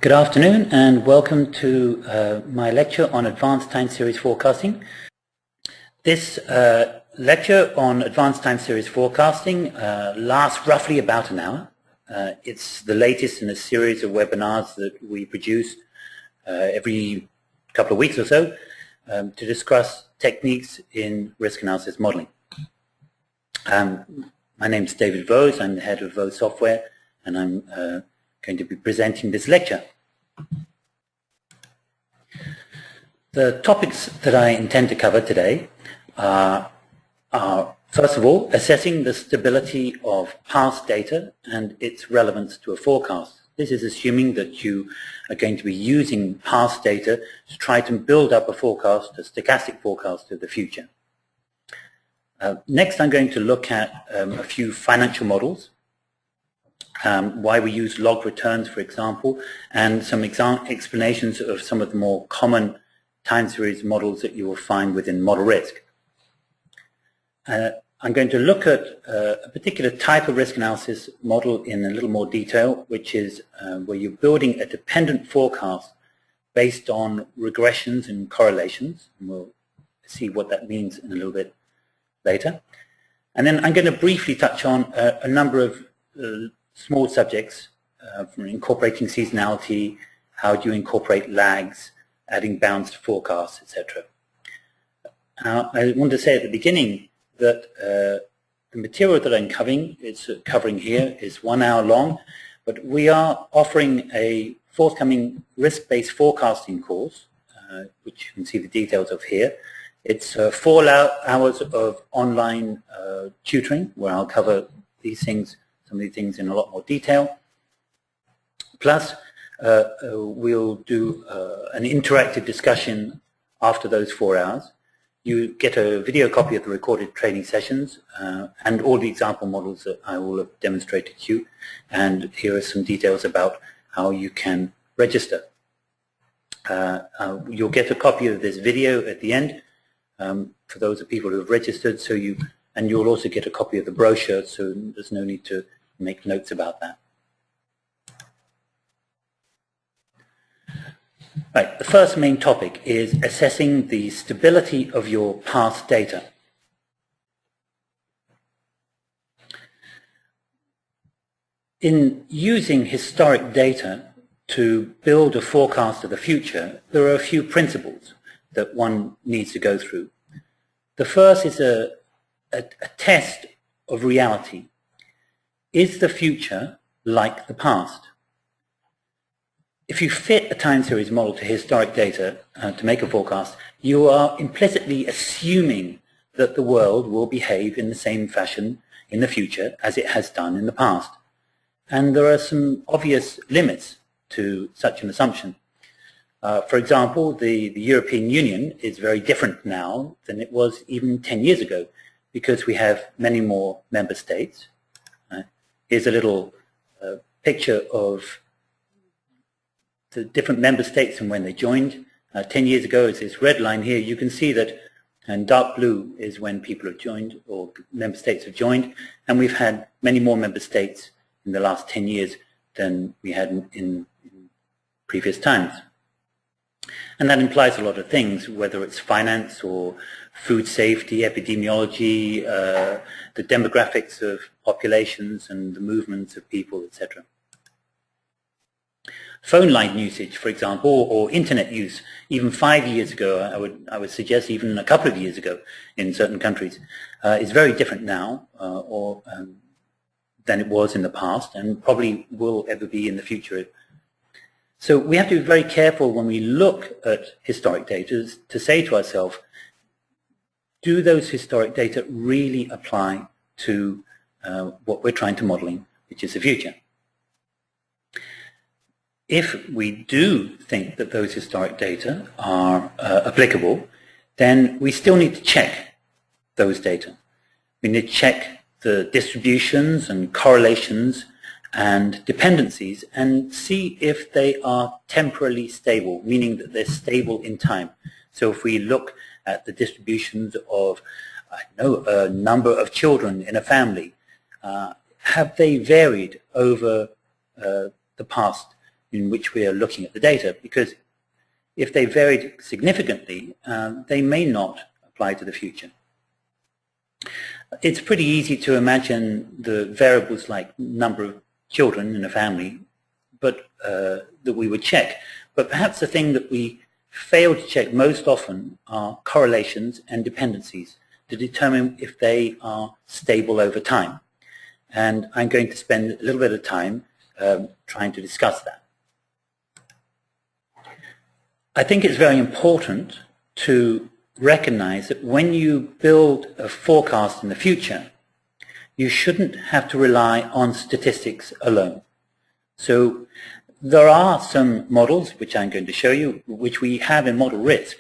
Good afternoon and welcome to my lecture on advanced time series forecasting. This lecture on advanced time series forecasting lasts roughly about an hour. It's the latest in a series of webinars that we produce every couple of weeks or so to discuss techniques in risk analysis modeling. My name is David Vose. I'm the head of Vose Software, and I'm going to be presenting this lecture. The topics that I intend to cover today are first of all, assessing the stability of past data and its relevance to a forecast. This is assuming that you are going to be using past data to try to build up a forecast, a stochastic forecast of the future. Next, I'm going to look at a few financial models. Why we use log returns, for example, and some explanations of some of the more common time series models that you will find within model risk. I'm going to look at a particular type of risk analysis model in a little more detail, which is where you're building a dependent forecast based on regressions and correlations. And we'll see what that means in a little bit later. And then I'm going to briefly touch on a number of small subjects, from incorporating seasonality, how do you incorporate lags, adding bounds to forecasts, etc. I want to say at the beginning that the material that I'm covering here is 1 hour long, but we are offering a forthcoming risk-based forecasting course, which you can see the details of here. It's 4 hours of online tutoring, where I'll cover these things, some of these things in a lot more detail. Plus, we'll do an interactive discussion after those 4 hours. You get a video copy of the recorded training sessions and all the example models that I will have demonstrated to you. And here are some details about how you can register. You'll get a copy of this video at the end for those of people who have registered. And you'll also get a copy of the brochure, so there's no need to make notes about that. Right, the first main topic is assessing the stability of your past data. In using historic data to build a forecast of the future, there are a few principles that one needs to go through. The first is a test of reality. Is the future like the past? If you fit a time series model to historic data to make a forecast, you are implicitly assuming that the world will behave in the same fashion in the future as it has done in the past. And there are some obvious limits to such an assumption. For example, the European Union is very different now than it was even 10 years ago, because we have many more member states. Here's a little picture of the different member states and when they joined. 10 years ago is this red line here. You can see that, and dark blue is when people have joined or member states have joined, and we've had many more member states in the last 10 years than we had in previous times. And that implies a lot of things, whether it's finance or food safety, epidemiology, the demographics of populations and the movements of people, etc. Phone line usage, for example, or internet use, even 5 years ago, I would suggest even a couple of years ago in certain countries, is very different now than it was in the past, and probably will ever be in the future. So we have to be very careful when we look at historic data to say to ourselves, do those historic data really apply to what we're trying to modeling, which is the future? If we do think that those historic data are applicable, then we still need to check those data. We need to check the distributions and correlations and dependencies and see if they are temporally stable, meaning that they're stable in time. So if we look at the distributions of, I don't know, a number of children in a family, have they varied over the past in which we are looking at the data, because if they varied significantly, they may not apply to the future. It's pretty easy to imagine the variables like number of children in a family that we would check. But perhaps the thing that we fail to check most often are correlations and dependencies to determine if they are stable over time. And I'm going to spend a little bit of time trying to discuss that. I think it's very important to recognize that when you build a forecast in the future, you shouldn't have to rely on statistics alone. So there are some models, which I'm going to show you, which we have in model risk,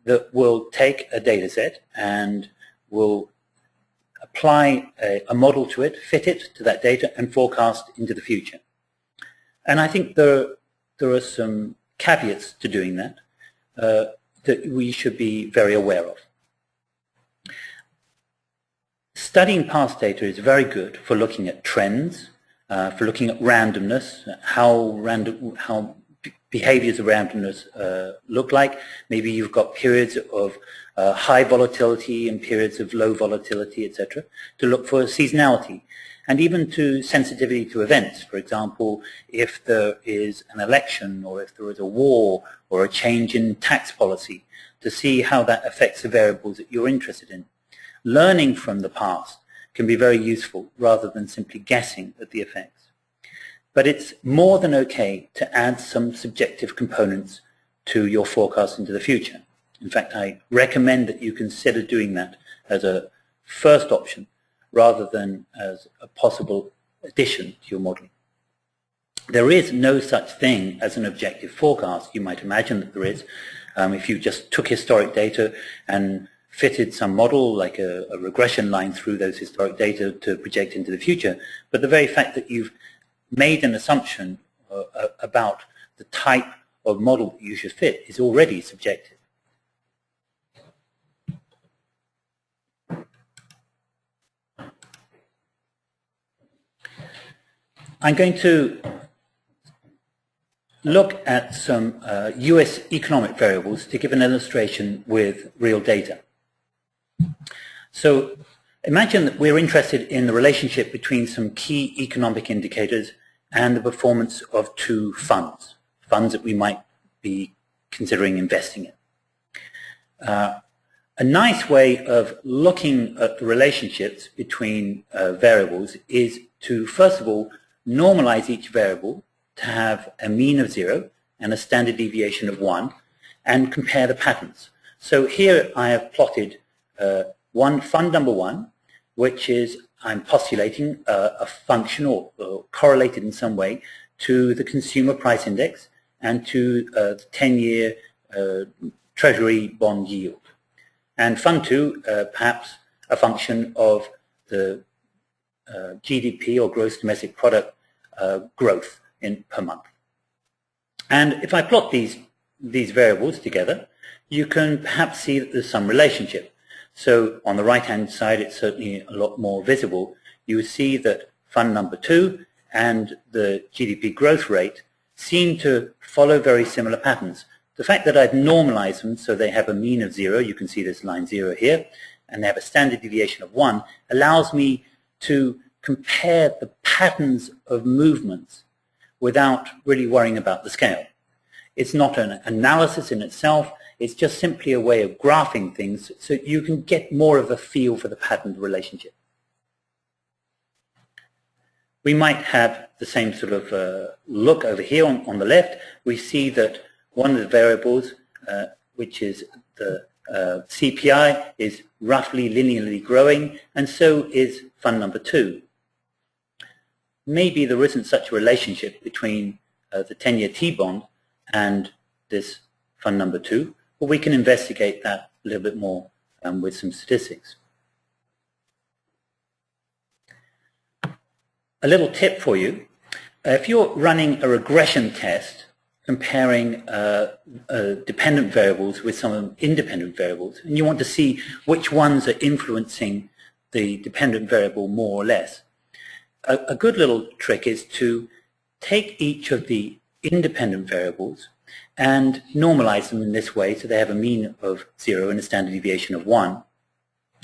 that will take a data set and will apply a model to it, fit it to that data, and forecast into the future. And I think there are some caveats to doing that that we should be very aware of. Studying past data is very good for looking at trends, for looking at randomness, how behaviors of randomness look like. Maybe you've got periods of high volatility and periods of low volatility, etc., to look for seasonality, and even to sensitivity to events. For example, if there is an election, or if there is a war, or a change in tax policy, to see how that affects the variables that you're interested in. Learning from the past can be very useful rather than simply guessing at the effects. But it's more than okay to add some subjective components to your forecast into the future. In fact, I recommend that you consider doing that as a first option rather than as a possible addition to your modeling. There is no such thing as an objective forecast. You might imagine that there is. If you just took historic data and fitted some model like a regression line through those historic data to project into the future. But the very fact that you've made an assumption about the type of model that you should fit is already subjective. I'm going to look at some US economic variables to give an illustration with real data. So imagine that we're interested in the relationship between some key economic indicators and the performance of two funds that we might be considering investing in. A nice way of looking at the relationships between variables is to, first of all, normalize each variable to have a mean of 0 and a standard deviation of 1 and compare the patterns. So here I have plotted fund number 1, which is, I'm postulating a function or correlated in some way to the consumer price index and to the 10-year treasury bond yield. And fund 2, perhaps a function of the GDP or gross domestic product growth per month. And if I plot these variables together, you can perhaps see that there's some relationship. So on the right-hand side, it's certainly a lot more visible. You see that fund number 2 and the GDP growth rate seem to follow very similar patterns. The fact that I've normalized them so they have a mean of 0, you can see this line 0 here, and they have a standard deviation of 1, allows me to compare the patterns of movements without really worrying about the scale. It's not an analysis in itself, it's just simply a way of graphing things so you can get more of a feel for the pattern relationship. We might have the same sort of look over here on the left. We see that one of the variables, which is the CPI, is roughly linearly growing, and so is fund number 2. Maybe there isn't such a relationship between the 10-year T-bond and this fund number 2, but we can investigate that a little bit more with some statistics. A little tip for you. If you're running a regression test comparing dependent variables with some independent variables, and you want to see which ones are influencing the dependent variable more or less, a good little trick is to take each of the independent variables and normalize them in this way so they have a mean of 0 and a standard deviation of 1.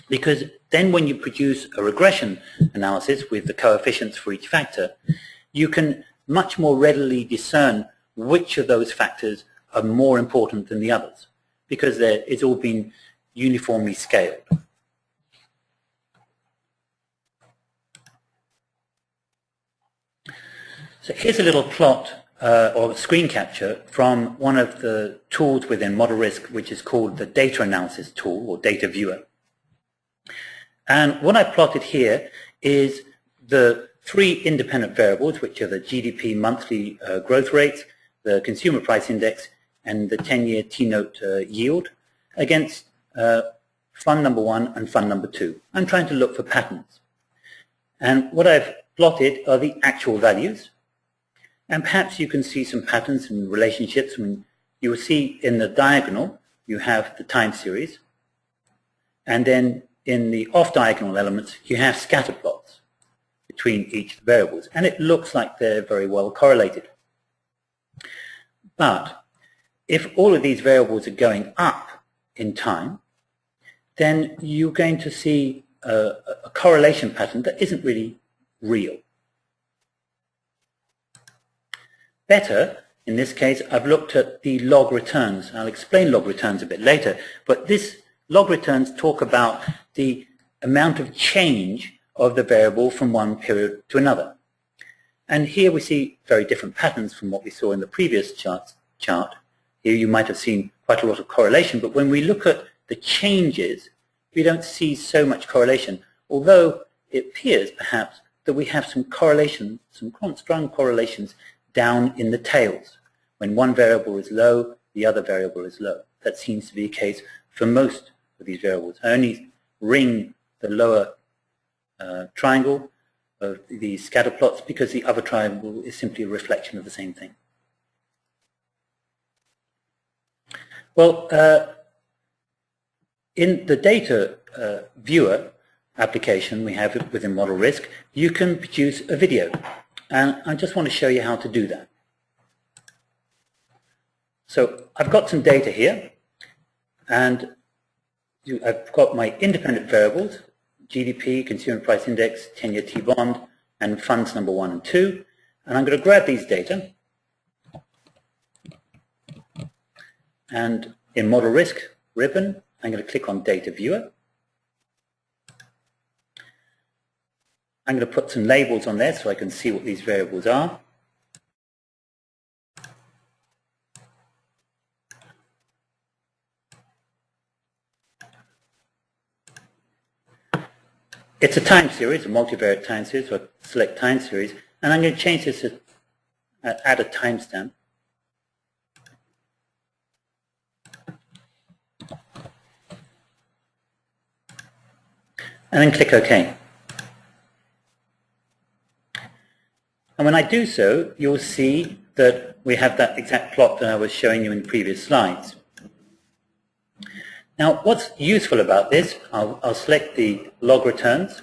Because then when you produce a regression analysis with the coefficients for each factor, you can much more readily discern which of those factors are more important than the others, because it's all been uniformly scaled. So here's a little plot or screen capture from one of the tools within Model Risk, which is called the Data Analysis Tool or Data Viewer. And what I plotted here is the 3 independent variables, which are the GDP monthly growth rate, the consumer price index, and the 10-year T-note yield against fund number 1 and fund number 2. I'm trying to look for patterns. And what I've plotted are the actual values. And perhaps you can see some patterns and relationships. When you will see in the diagonal, you have the time series. And then in the off-diagonal elements, you have scatter plots between each variables. And it looks like they're very well correlated. But if all of these variables are going up in time, then you're going to see a correlation pattern that isn't really real. Better, in this case, I've looked at the log returns. I'll explain log returns a bit later, but this log returns talk about the amount of change of the variable from one period to another. And here we see very different patterns from what we saw in the previous chart. Here you might have seen quite a lot of correlation, but when we look at the changes, we don't see so much correlation, although it appears perhaps that we have some correlation, some strong correlations down in the tails. When one variable is low, the other variable is low. That seems to be the case for most of these variables. I only ring the lower triangle of these scatter plots because the other triangle is simply a reflection of the same thing. Well, in the data viewer application we have within Model Risk, you can produce a video. And I just want to show you how to do that. So I've got some data here, and I've got my independent variables, GDP, consumer price index, 10-year T-bond, and funds number 1 and 2. And I'm going to grab these data. And in Model Risk ribbon, I'm going to click on Data Viewer. I'm going to put some labels on there so I can see what these variables are. It's a time series, a multivariate time series, so I select time series, and I'm going to change this to add a timestamp. And then click OK. And when I do so, you'll see that we have that exact plot that I was showing you in the previous slides. Now, what's useful about this, I'll select the log returns.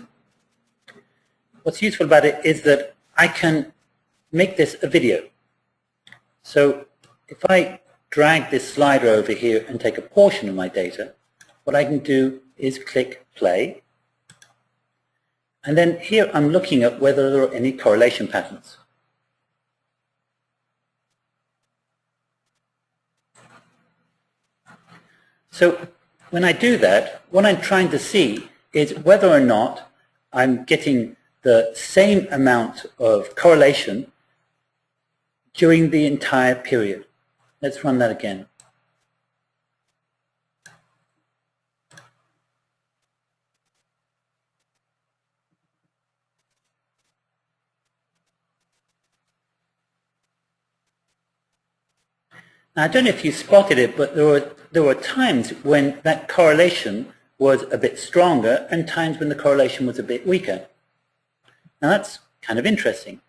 What's useful about it is that I can make this a video. So if I drag this slider over here and take a portion of my data, what I can do is click play. And then here I'm looking at whether there are any correlation patterns. So when I do that, what I'm trying to see is whether or not I'm getting the same amount of correlation during the entire period. Let's run that again. Now, I don't know if you spotted it, but there were times when that correlation was a bit stronger and times when the correlation was a bit weaker. Now, that's kind of interesting.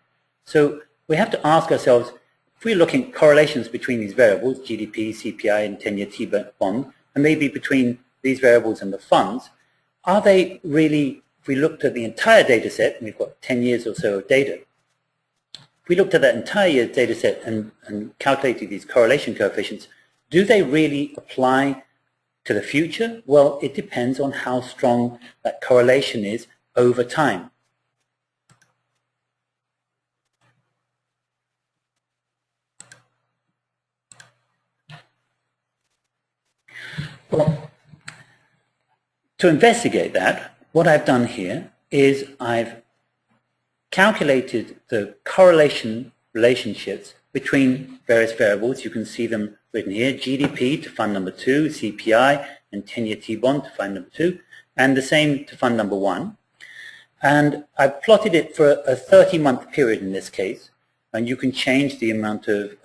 So we have to ask ourselves, if we're looking at correlations between these variables, GDP, CPI, and 10-year T-bond, and maybe between these variables and the funds, are they really, if we looked at the entire data set, and we've got 10 years or so of data, if we looked at that entire year's data set and calculated these correlation coefficients, do they really apply to the future? Well, it depends on how strong that correlation is over time. Well, to investigate that, what I've done here is I've calculated the correlation relationships between various variables. You can see them written here: GDP to fund number 2, CPI, and 10-year T-bond to fund number 2, and the same to fund number 1. And I've plotted it for a 30-month period in this case, and you can change the amount of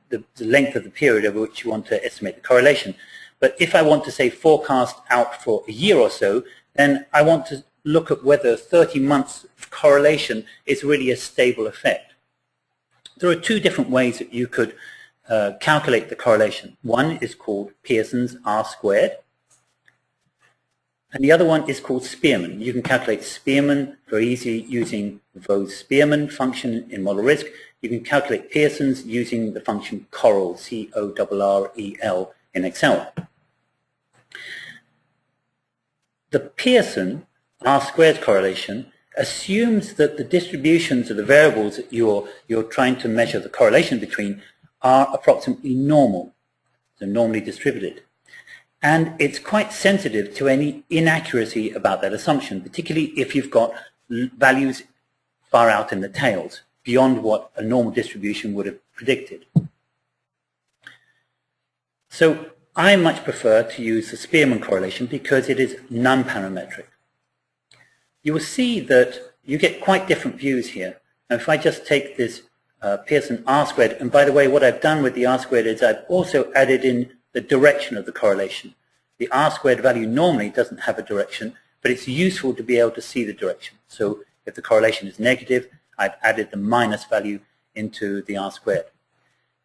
the length of the period over which you want to estimate the correlation. But if I want to, say, forecast out for a year or so, then I want to look at whether 30 months of correlation is really a stable effect. There are two different ways that you could calculate the correlation. One is called Pearson's R-squared, and the other one is called Spearman. You can calculate Spearman very easily using the Vose Spearman function in model risk. You can calculate Pearson's using the function CORREL, C-O-R-R-E-L, in Excel. The Pearson R-squared correlation assumes that the distributions of the variables that you're trying to measure the correlation between are approximately normal, so normally distributed. And it's quite sensitive to any inaccuracy about that assumption, particularly if you've got values far out in the tails, beyond what a normal distribution would have predicted. So I much prefer to use the Spearman correlation because it is non-parametric. You will see that you get quite different views here. Now, if I just take this Pearson R-squared, and by the way, what I've done with the R-squared is I've also added in the direction of the correlation. The R-squared value normally doesn't have a direction, but it's useful to be able to see the direction. So if the correlation is negative, I've added the minus value into the R-squared.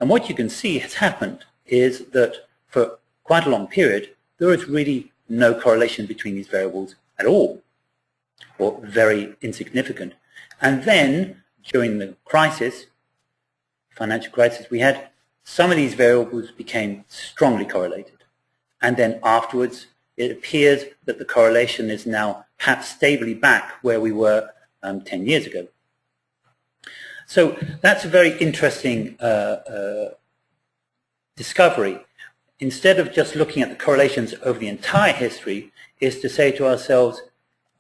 And what you can see has happened is that for quite a long period, there is really no correlation between these variables at all, or very insignificant. And then, during the crisis, financial crisis, we had some of these variables became strongly correlated. And then afterwards, it appears that the correlation is now perhaps stably back where we were 10 years ago. So that's a very interesting discovery. Instead of just looking at the correlations over the entire history, is to say to ourselves,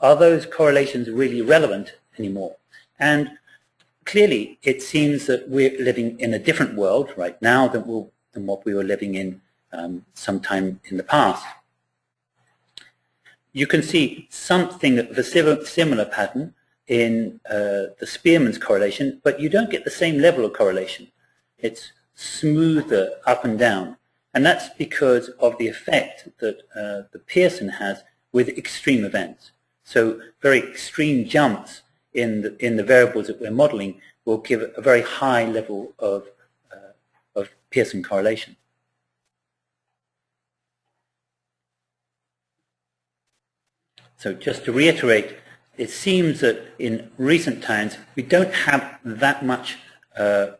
are those correlations really relevant anymore? And clearly, it seems that we're living in a different world right now than what we were living in sometime in the past. You can see something of a similar pattern in the Spearman's correlation, but you don't get the same level of correlation. It's smoother up and down. And that's because of the effect that the Pearson has with extreme events. So very extreme jumps in the variables that we're modeling will give a very high level of Pearson correlation. So just to reiterate, it seems that in recent times we don't have that much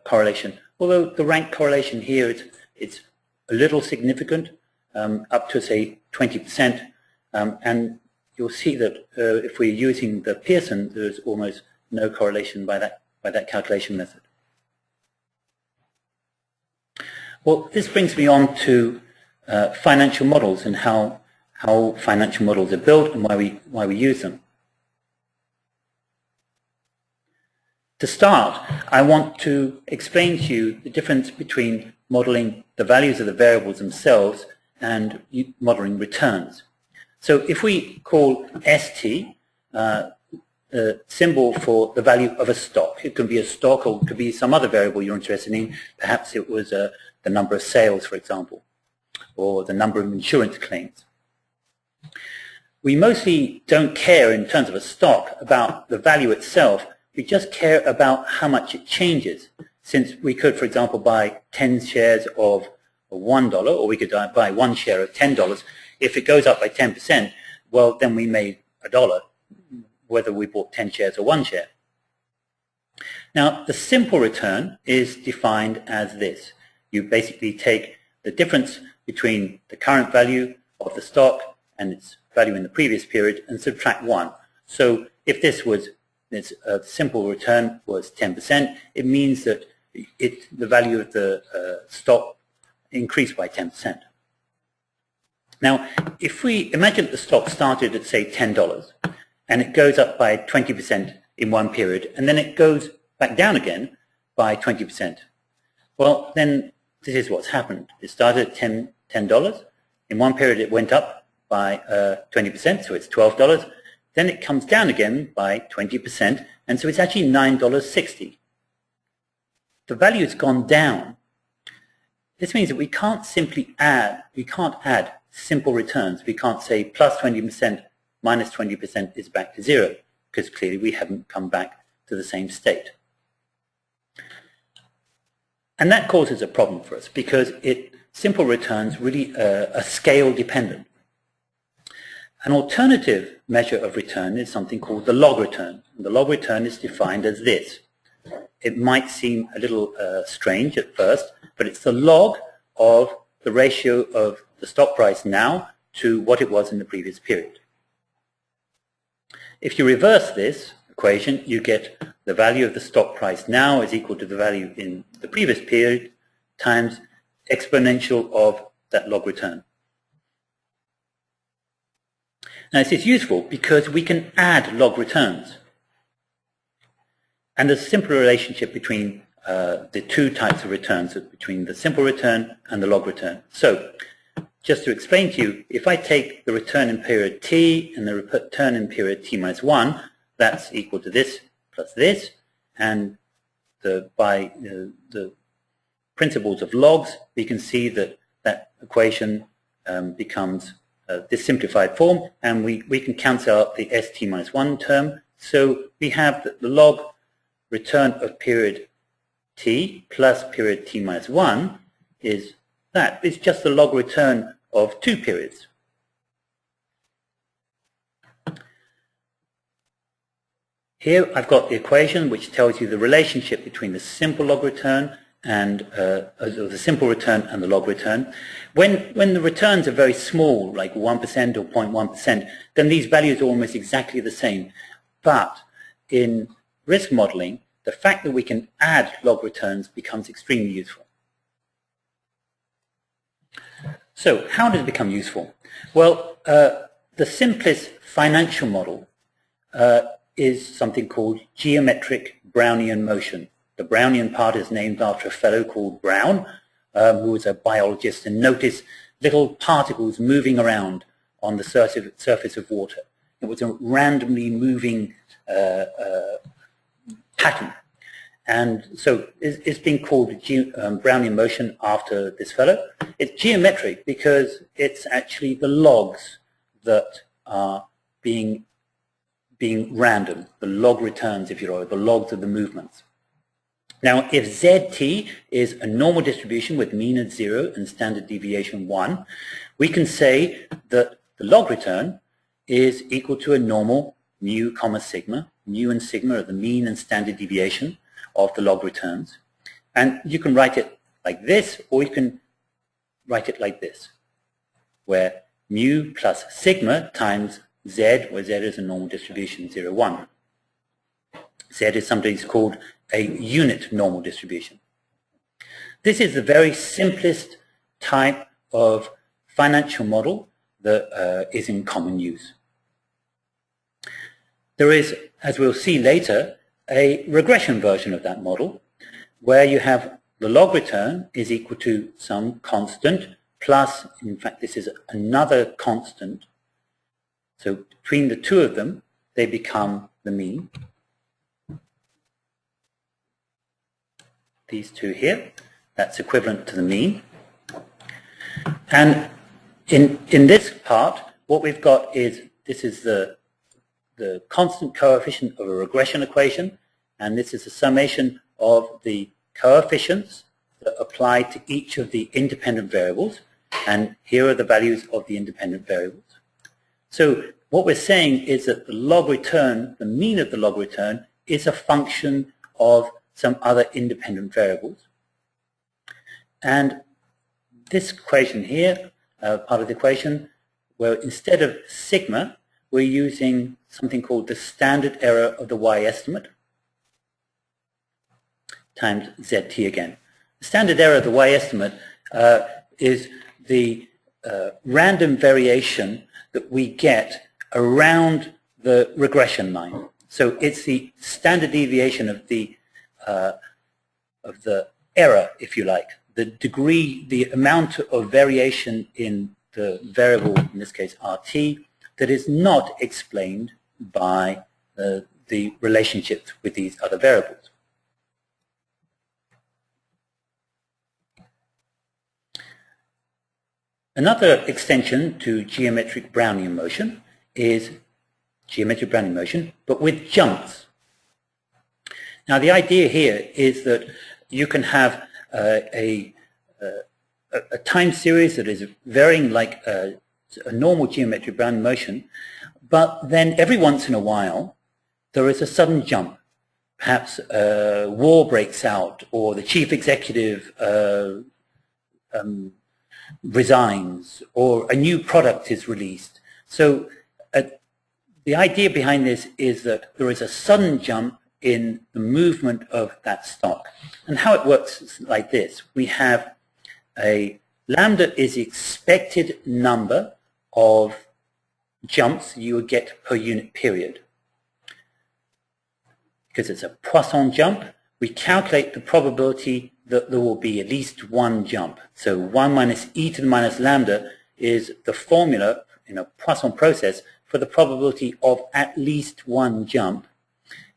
correlation. Although the rank correlation here, it's a little significant, up to say 20%, and you'll see that if we're using the Pearson, there's almost no correlation by that calculation method. Well, this brings me on to financial models and how financial models are built and why we use them. To start, I want to explain to you the difference between modeling the values of the variables themselves and modeling returns. So if we call ST the symbol for the value of a stock, it could be a stock or it could be some other variable you're interested in. Perhaps it was the number of sales, for example, or the number of insurance claims. We mostly don't care in terms of a stock about the value itself. We just care about how much it changes. Since we could, for example, buy 10 shares of $1, or we could buy one share of $10. If it goes up by 10%, well, then we made $1, whether we bought 10 shares or one share. Now, the simple return is defined as this. You basically take the difference between the current value of the stock and its value in the previous period and subtract 1. So if this simple return was 10%, it means that the value of the stock increased by 10%. Now, if we imagine that the stock started at, say, $10, and it goes up by 20% in one period, and then it goes back down again by 20%. Well, then this is what's happened. It started at $10. In one period, it went up by 20%, so it's $12. Then it comes down again by 20%, and so it's actually $9.60. The value has gone down. This means that we can't simply add, simple returns. We can't say plus 20%, minus 20% is back to 0, because clearly we haven't come back to the same state. And that causes a problem for us, because simple returns really are scale dependent. An alternative measure of return is something called the log return. And the log return is defined as this. It might seem a little strange at first, but it's the log of the ratio of the stock price now to what it was in the previous period. If you reverse this equation, you get the value of the stock price now is equal to the value in the previous period times exponential of that log return. Now, this is useful because we can add log returns. And there's a simple relationship between the two types of returns, between the simple return and the log return. So, just to explain to you, if I take the return in period t and the return in period t minus 1, that's equal to this plus this, and by the principles of logs, we can see that that equation becomes this simplified form, and we can cancel out the st minus 1 term. So we have that the log return of period t plus period t minus 1 is that. It's just the log return of 2 periods. Here I've got the equation which tells you the relationship between the simple log return and the simple return and the log return. When the returns are very small, like 1% or 0.1%, then these values are almost exactly the same. But in risk modeling, the fact that we can add log returns becomes extremely useful. So how does it become useful? Well, the simplest financial model is something called geometric Brownian motion. The Brownian part is named after a fellow called Brown, who was a biologist and noticed little particles moving around on the surface of water. It was a randomly moving pattern. And so it's been called Brownian motion after this fellow. It's geometric because it's actually the logs that are being random, the log returns, if you will, the logs of the movements. Now, if ZT is a normal distribution with mean at 0 and standard deviation 1, we can say that the log return is equal to a normal mu comma sigma. Mu and sigma are the mean and standard deviation of the log returns. And you can write it like this, or you can write it like this, where mu plus sigma times z, where z is a normal distribution, 0, 1. Z is sometimes called a unit normal distribution. This is the very simplest type of financial model that is in common use. There is, as we'll see later, a regression version of that model where you have the log return is equal to some constant plus, in fact, this is another constant. So between the two of them, they become the mean. These two here, that's equivalent to the mean. And in this part, what we've got is, this is the constant coefficient of a regression equation, and this is a summation of the coefficients that apply to each of the independent variables, and here are the values of the independent variables. So what we're saying is that the log return, the mean of the log return, is a function of some other independent variables. And this equation here, part of the equation, where instead of sigma, we're using something called the standard error of the y estimate times zt again. The standard error of the y estimate is the random variation that we get around the regression line. So it's the standard deviation of the error, if you like, the degree, the amount of variation in the variable, in this case RT, that is not explained by the relationships with these other variables. Another extension to geometric Brownian motion is geometric Brownian motion, but with jumps. Now the idea here is that you can have a time series that is varying like a normal geometric Brownian motion, but then every once in a while there is a sudden jump. Perhaps a war breaks out, or the chief executive resigns, or a new product is released. So the idea behind this is that there is a sudden jump in the movement of that stock. And how it works is like this. We have a lambda is the expected number of jumps you would get per unit period. Because it's a Poisson jump, we calculate the probability that there will be at least one jump. So 1 minus e to the minus lambda is the formula in a Poisson process for the probability of at least one jump.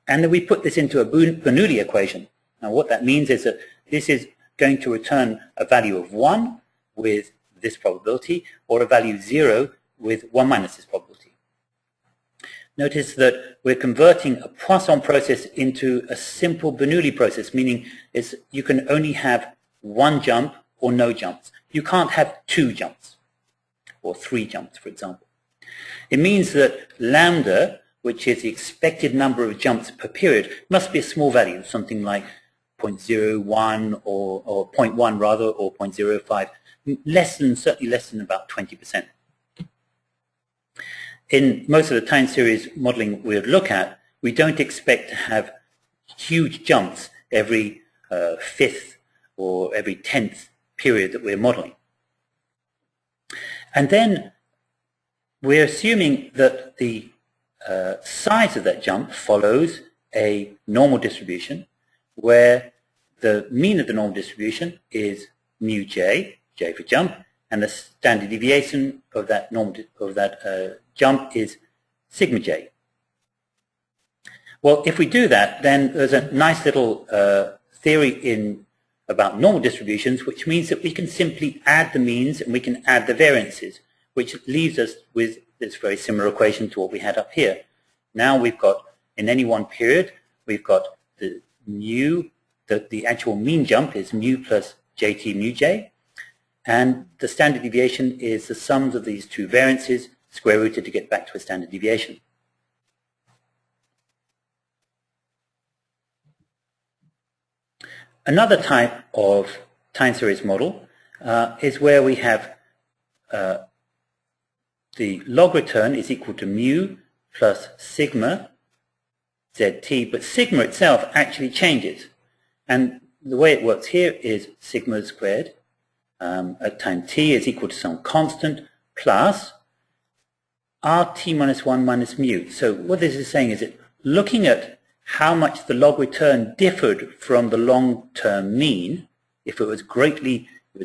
And then we put this into a Bernoulli equation. Now what that means is that this is going to return a value of 1 with this probability, or a value 0 with 1 minus this probability. Notice that we're converting a Poisson process into a simple Bernoulli process, meaning you can only have one jump or no jumps. You can't have 2 jumps or 3 jumps, for example. It means that lambda, which is the expected number of jumps per period, must be a small value, something like 0.01 or 0.1 rather, or 0.05, certainly less than about 20%. In most of the time series modeling we would look at, we don't expect to have huge jumps every 5th or every 10th period that we're modeling. And then we're assuming that the size of that jump follows a normal distribution, where the mean of the normal distribution is mu j, j for jump, and the standard deviation of that jump is sigma j. Well, if we do that, then there's a nice little theory about normal distributions, which means that we can simply add the means and we can add the variances, which leaves us with this very similar equation to what we had up here. Now we've got, in any one period, we've got the mu, the actual mean jump is mu plus jt mu j, and the standard deviation is the sums of these two variances square rooted to get back to a standard deviation. Another type of time series model is where we have the log return is equal to mu plus sigma zt, but sigma itself actually changes. And the way it works here is sigma squared at time t is equal to some constant plus rt minus 1 minus mu. So what this is saying is that looking at how much the log return differed from the long-term mean, if it was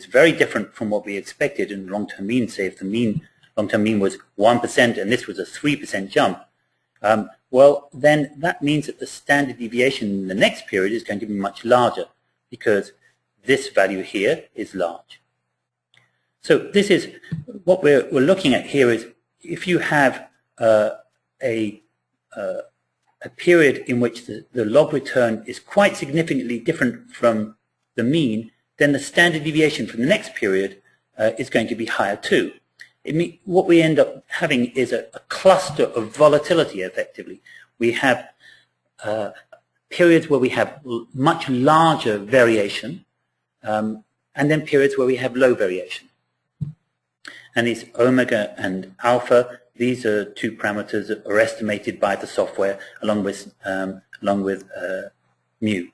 very different from what we expected in the long-term mean, say if the long-term mean was 1% and this was a 3% jump, well, then that means that the standard deviation in the next period is going to be much larger because this value here is large. So this is what we're looking at here is if you have a period in which the log return is quite significantly different from the mean, then the standard deviation for the next period is going to be higher too. What we end up having is a cluster of volatility, effectively. We have periods where we have much larger variation, and then periods where we have low variation. And these omega and alpha, these are two parameters that are estimated by the software along with mu.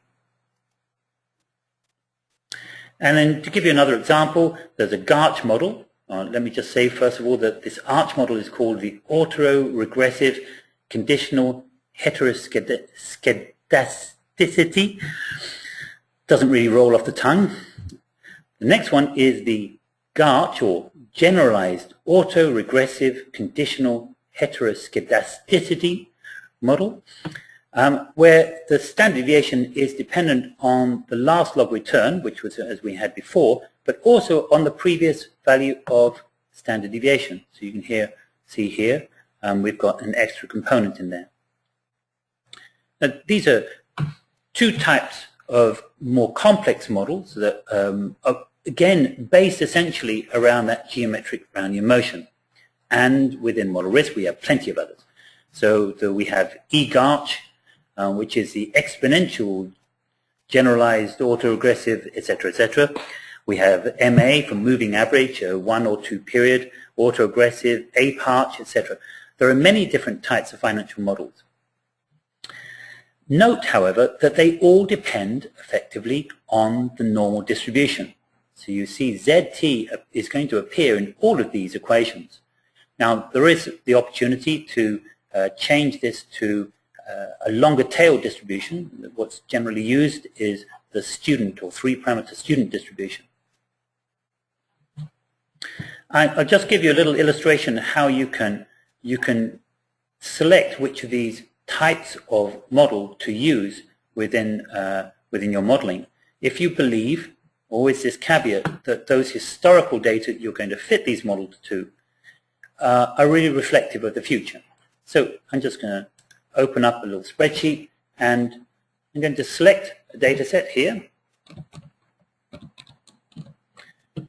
And then to give you another example, there's a GARCH model. Let me just say first of all that this ARCH model is called the autoregressive conditional heteroskedasticity. Doesn't really roll off the tongue. The next one is the GARCH, or generalized autoregressive conditional heteroskedasticity model, where the standard deviation is dependent on the last log return, which was as we had before, but also on the previous value of standard deviation. So you can see here, we've got an extra component in there. Now, these are two types of more complex models that are, again, based essentially around that geometric Brownian motion. And within model risk, we have plenty of others. So we have eGARCH, which is the exponential generalized autoregressive, etc., etc. We have MA for moving average, a 1 or 2 period, autoregressive, APARCH, etc. There are many different types of financial models. Note, however, that they all depend effectively on the normal distribution. So you see ZT is going to appear in all of these equations. Now, there is the opportunity to change this to a longer tail distribution. What's generally used is the student or 3-parameter student distribution. I'll just give you a little illustration how you can select which of these types of model to use within your modeling. If you believe, always this caveat, that those historical data you're going to fit these models to are really reflective of the future. So I'm just going to open up a little spreadsheet, and I'm going to select a data set here.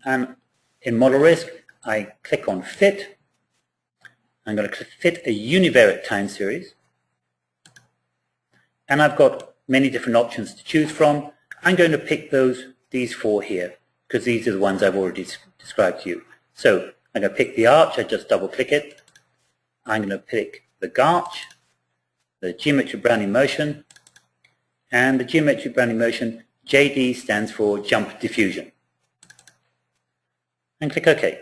And in model risk, I click on fit. I'm going to fit a univariate time series. And I've got many different options to choose from. I'm going to pick these 4 here, because these are the ones I've already described to you. So I'm going to pick the arch. I just double click it. I'm going to pick the GARCH, the geometric Brownian motion, and the geometric Brownian motion, JD stands for jump diffusion. And click OK.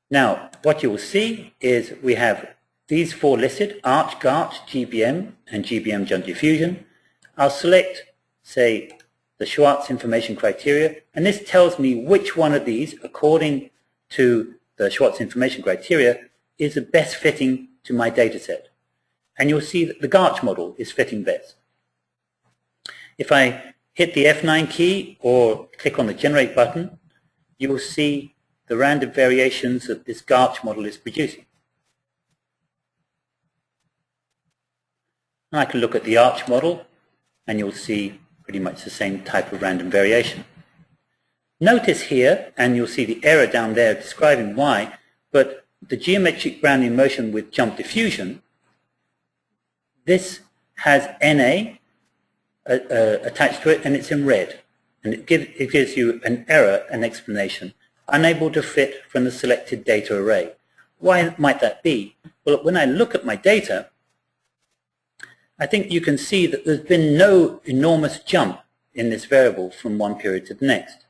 Now, what you will see is we have these 4 listed, ARCH, GARCH, GBM, and GBM jump diffusion. I'll select, say, the Schwartz information criteria, and this tells me which one of these, according to the Schwartz information criteria, is the best fitting to my data set. And you'll see that the GARCH model is fitting best. If I hit the F9 key or click on the Generate button, you will see the random variations that this GARCH model is producing. And I can look at the ARCH model, and you'll see pretty much the same type of random variation. Notice here, and you'll see the error down there describing why, but the geometric Brownian motion with jump diffusion, this has NA attached to it, and it's in red. And it gives you an error, an explanation, unable to fit from the selected data array. Why might that be? Well, when I look at my data, I think you can see that there's been no enormous jump in this variable from one period to the next.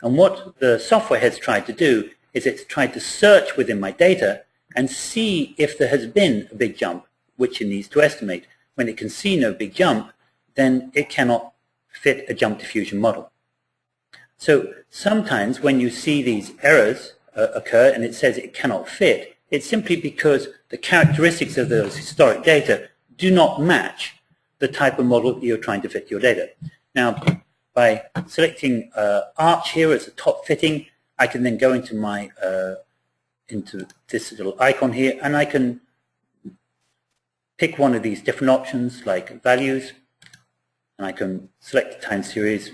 And what the software has tried to do is it's tried to search within my data and see if there has been a big jump, which it needs to estimate. When it can see no big jump, then it cannot fit a jump diffusion model. So sometimes when you see these errors occur and it says it cannot fit, it's simply because the characteristics of those historic data do not match the type of model you're trying to fit your data. Now, by selecting Arch here as a top fitting, I can then go into my into this little icon here, and I can pick one of these different options like values, and I can select the time series,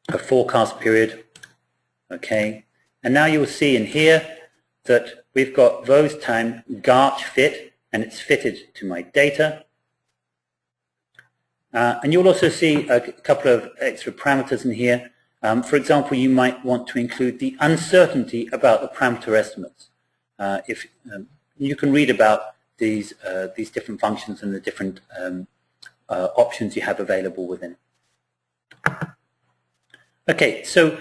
a forecast period, okay. And now you will see in here that we've got Vose time GARCH fit, and it's fitted to my data. And you'll also see a couple of extra parameters in here. For example, you might want to include the uncertainty about the parameter estimates. You can read about these different functions and the different options you have available within. Okay, so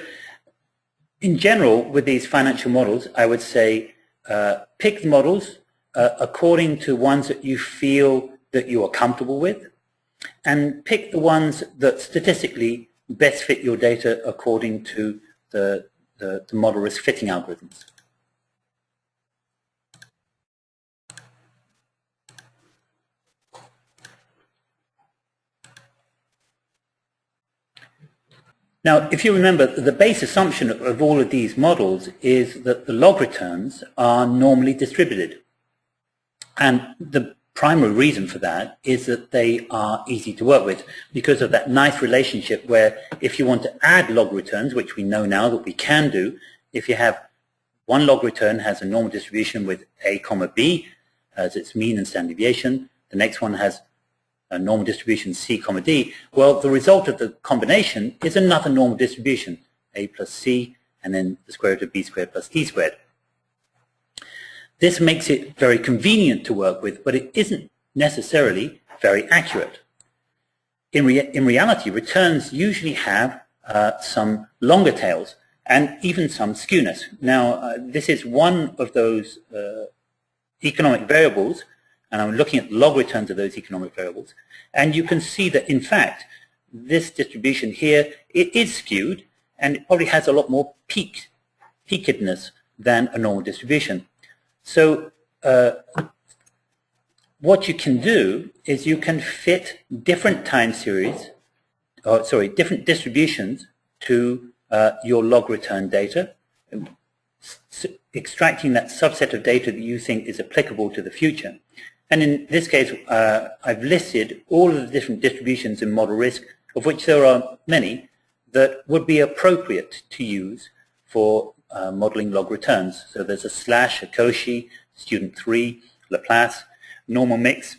in general, with these financial models, I would say pick the models according to ones that you feel that you are comfortable with, and pick the ones that statistically best fit your data according to the model risk fitting algorithms. Now, if you remember, the base assumption of all of these models is that the log returns are normally distributed. And the primary reason for that is that they are easy to work with because of that nice relationship where if you want to add log returns, which we know now that we can do, if you have one log return has a normal distribution with A, B as its mean and standard deviation, the next one has a normal distribution C, D, well, the result of the combination is another normal distribution, A plus C, and then the square root of B squared plus D squared. This makes it very convenient to work with, but it isn't necessarily very accurate. In reality, returns usually have some longer tails and even some skewness. Now, this is one of those economic variables, and I'm looking at the log returns of those economic variables, and you can see that, in fact, this distribution here, it is skewed, and it probably has a lot more peakedness than a normal distribution. So what you can do is you can fit different time series, different distributions to your log return data, extracting that subset of data that you think is applicable to the future. And in this case, I've listed all of the different distributions in model risk, of which there are many, that would be appropriate to use for modeling log returns. So there's a slash, a Cauchy, student 3, Laplace, normal mix,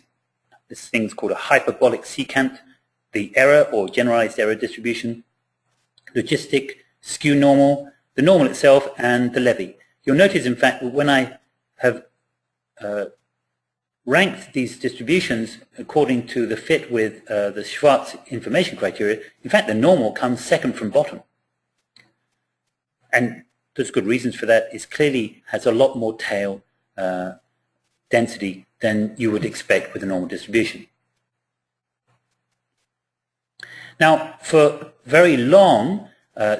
this thing's called a hyperbolic secant, the error or generalized error distribution, logistic, skew normal, the normal itself, and the levy. You'll notice, in fact, that when I have ranked these distributions according to the fit with the Schwartz information criteria, in fact, the normal comes second from bottom. And there's good reasons for that. It clearly has a lot more tail density than you would expect with a normal distribution. Now, for very long,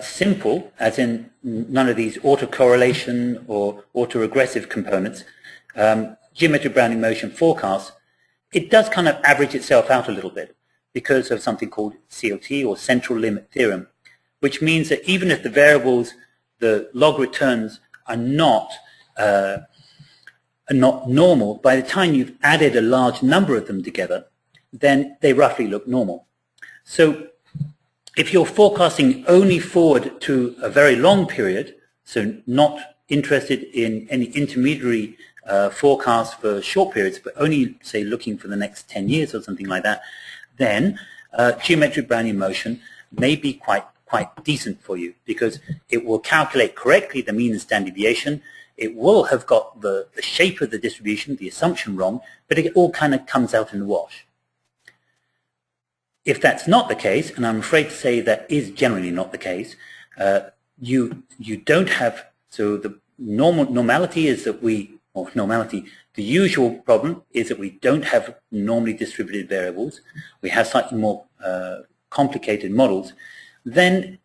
simple, as in none of these autocorrelation or autoregressive components, geometric bounding motion forecasts, it does kind of average itself out a little bit because of something called CLT, or central limit theorem, which means that even if the variables, the log returns, are not normal, by the time you've added a large number of them together, then they roughly look normal. So if you're forecasting only forward to a very long period, so not interested in any intermediary forecast for short periods, but only, say, looking for the next 10 years or something like that, then geometric bounding motion may be quite decent for you because it will calculate correctly the mean and standard deviation. It will have got the shape of the distribution, the assumption wrong, but it all kind of comes out in the wash. If that's not the case, and I'm afraid to say that is generally not the case, you don't have, so the normality is that the usual problem is that we don't have normally distributed variables. We have slightly more complicated models. Then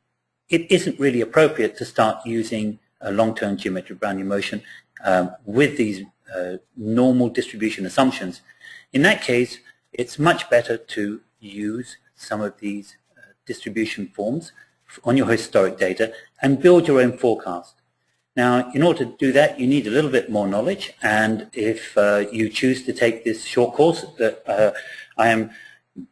it isn't really appropriate to start using a long-term geometric bounding motion with these normal distribution assumptions. In that case, it's much better to use some of these distribution forms on your historic data and build your own forecast. Now, in order to do that, you need a little bit more knowledge, and if you choose to take this short course that I am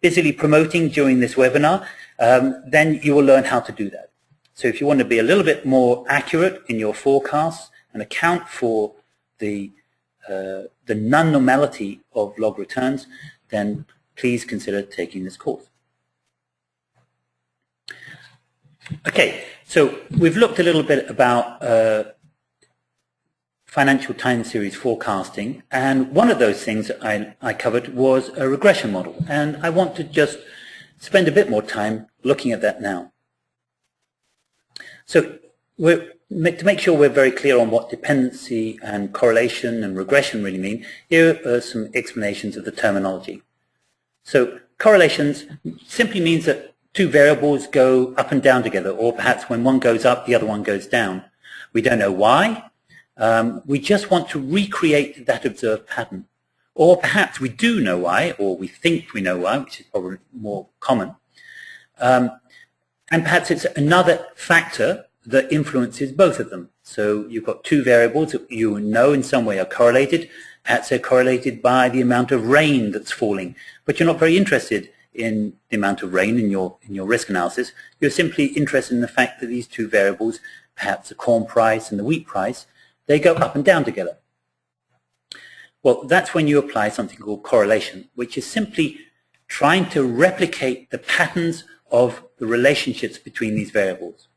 busily promoting during this webinar, then you will learn how to do that. So if you want to be a little bit more accurate in your forecasts and account for the non-normality of log returns, then please consider taking this course. Okay, so we've looked a little bit about financial time series forecasting, and one of those things that I covered was a regression model, and I want to just spend a bit more time looking at that now. So to make sure we're very clear on what dependency and correlation and regression really mean, here are some explanations of the terminology. So correlations simply means that two variables go up and down together, or perhaps when one goes up, the other one goes down. We don't know why. We just want to recreate that observed pattern. Or perhaps we do know why, or we think we know why, which is probably more common. And perhaps it's another factor that influences both of them. So you've got two variables that you know in some way are correlated. Perhaps they're correlated by the amount of rain that's falling, but you're not very interested in the amount of rain in your risk analysis. You're simply interested in the fact that these two variables, perhaps the corn price and the wheat price, they go up and down together. Well, that's when you apply something called correlation, which is simply trying to replicate the patterns of the relationships between these variables.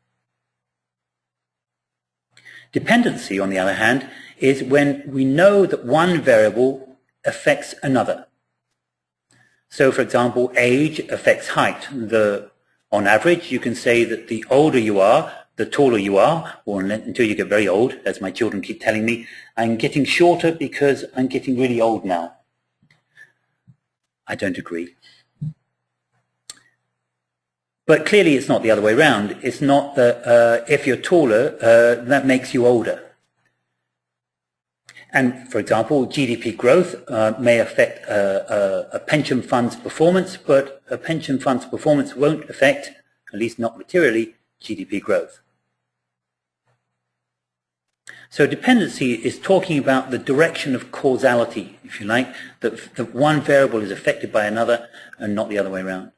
Dependency, on the other hand, is when we know that one variable affects another. So, for example, age affects height. On average, you can say that the older you are, the taller you are, or until you get very old, as my children keep telling me, I'm getting shorter because I'm getting really old now. I don't agree. But clearly it's not the other way around. It's not that if you're taller, that makes you older. And, for example, GDP growth may affect a pension fund's performance, but a pension fund's performance won't affect, at least not materially, GDP growth. So dependency is talking about the direction of causality, if you like, that one variable is affected by another and not the other way around.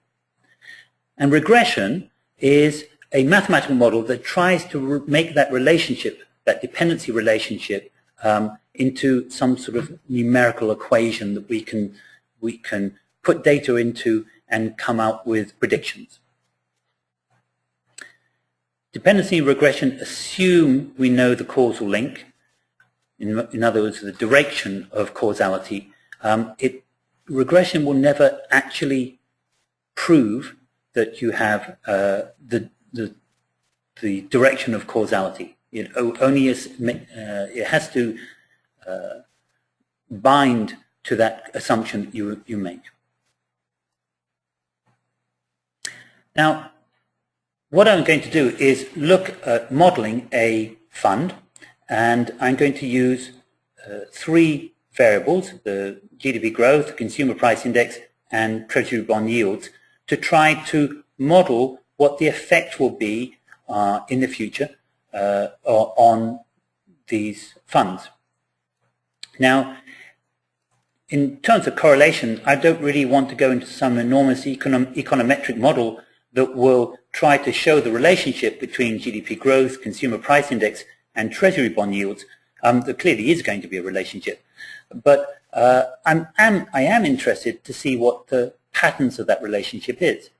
And regression is a mathematical model that tries to make that relationship, that dependency relationship, into some sort of numerical equation that we can put data into and come out with predictions. Dependency and regression assume we know the causal link, in other words, the direction of causality. Regression will never actually prove that you have the direction of causality. It only it has to bind to that assumption that you make. Now, what I'm going to do is look at modeling a fund, and I'm going to use three variables, the GDP growth, consumer price index, and treasury bond yields, to try to model what the effect will be in the future on these funds. Now, in terms of correlation, I don't really want to go into some enormous econometric model that will try to show the relationship between GDP growth, consumer price index, and treasury bond yields. There clearly is going to be a relationship. But I am interested to see what the patterns of that relationship is.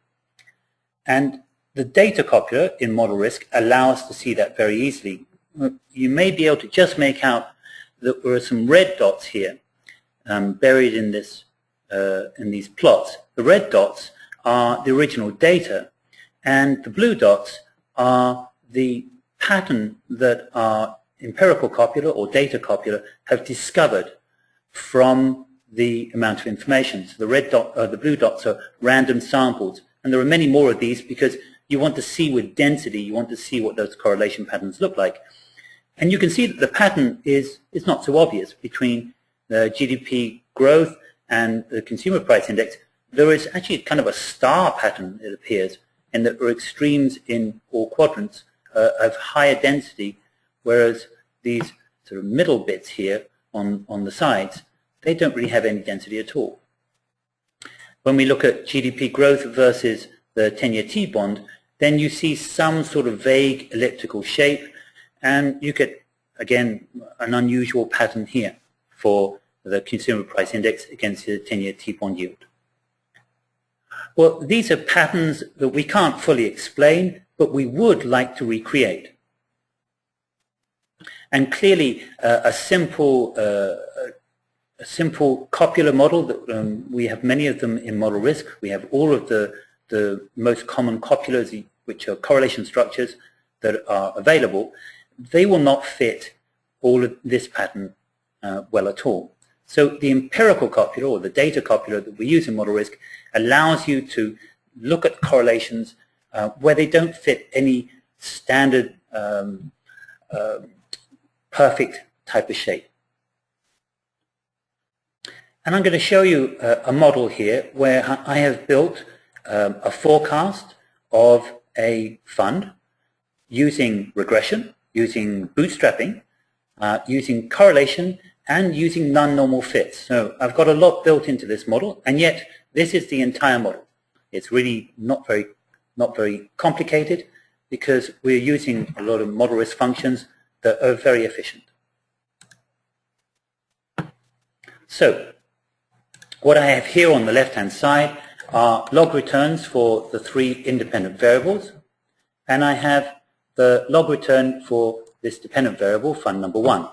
And the data copuler in model risk allows us to see that very easily. You may be able to just make out that there are some red dots here buried in these plots. The red dots are the original data, and the blue dots are the pattern that our empirical copuler or data copuler have discovered from the amount of information. So the blue dots are random samples, and there are many more of these because you want to see with density, you want to see what those correlation patterns look like. And you can see that the pattern is not so obvious between the GDP growth and the consumer price index. There is actually kind of a star pattern, it appears, and there are extremes in all quadrants of higher density, whereas these sort of middle bits here on the sides, they don't really have any density at all. When we look at GDP growth versus the 10-year T-bond, then you see some sort of vague elliptical shape, and you get, again, an unusual pattern here for the consumer price index against the 10-year T-bond yield. Well, these are patterns that we can't fully explain, but we would like to recreate. And clearly, a simple copular model, that we have many of them in model risk. We have all of the most common copulars, which are correlation structures that are available. They will not fit all of this pattern well at all. So the empirical copular, or the data copular that we use in model risk, allows you to look at correlations where they don't fit any standard perfect type of shape. And I'm going to show you a model here where I have built a forecast of a fund using regression, using bootstrapping, using correlation, and using non-normal fits. So I've got a lot built into this model, and yet this is the entire model. It's really not very complicated, because we're using a lot of model risk functions that are very efficient. So what I have here on the left-hand side are log returns for the 3 independent variables, and I have the log return for this dependent variable, fund number 1.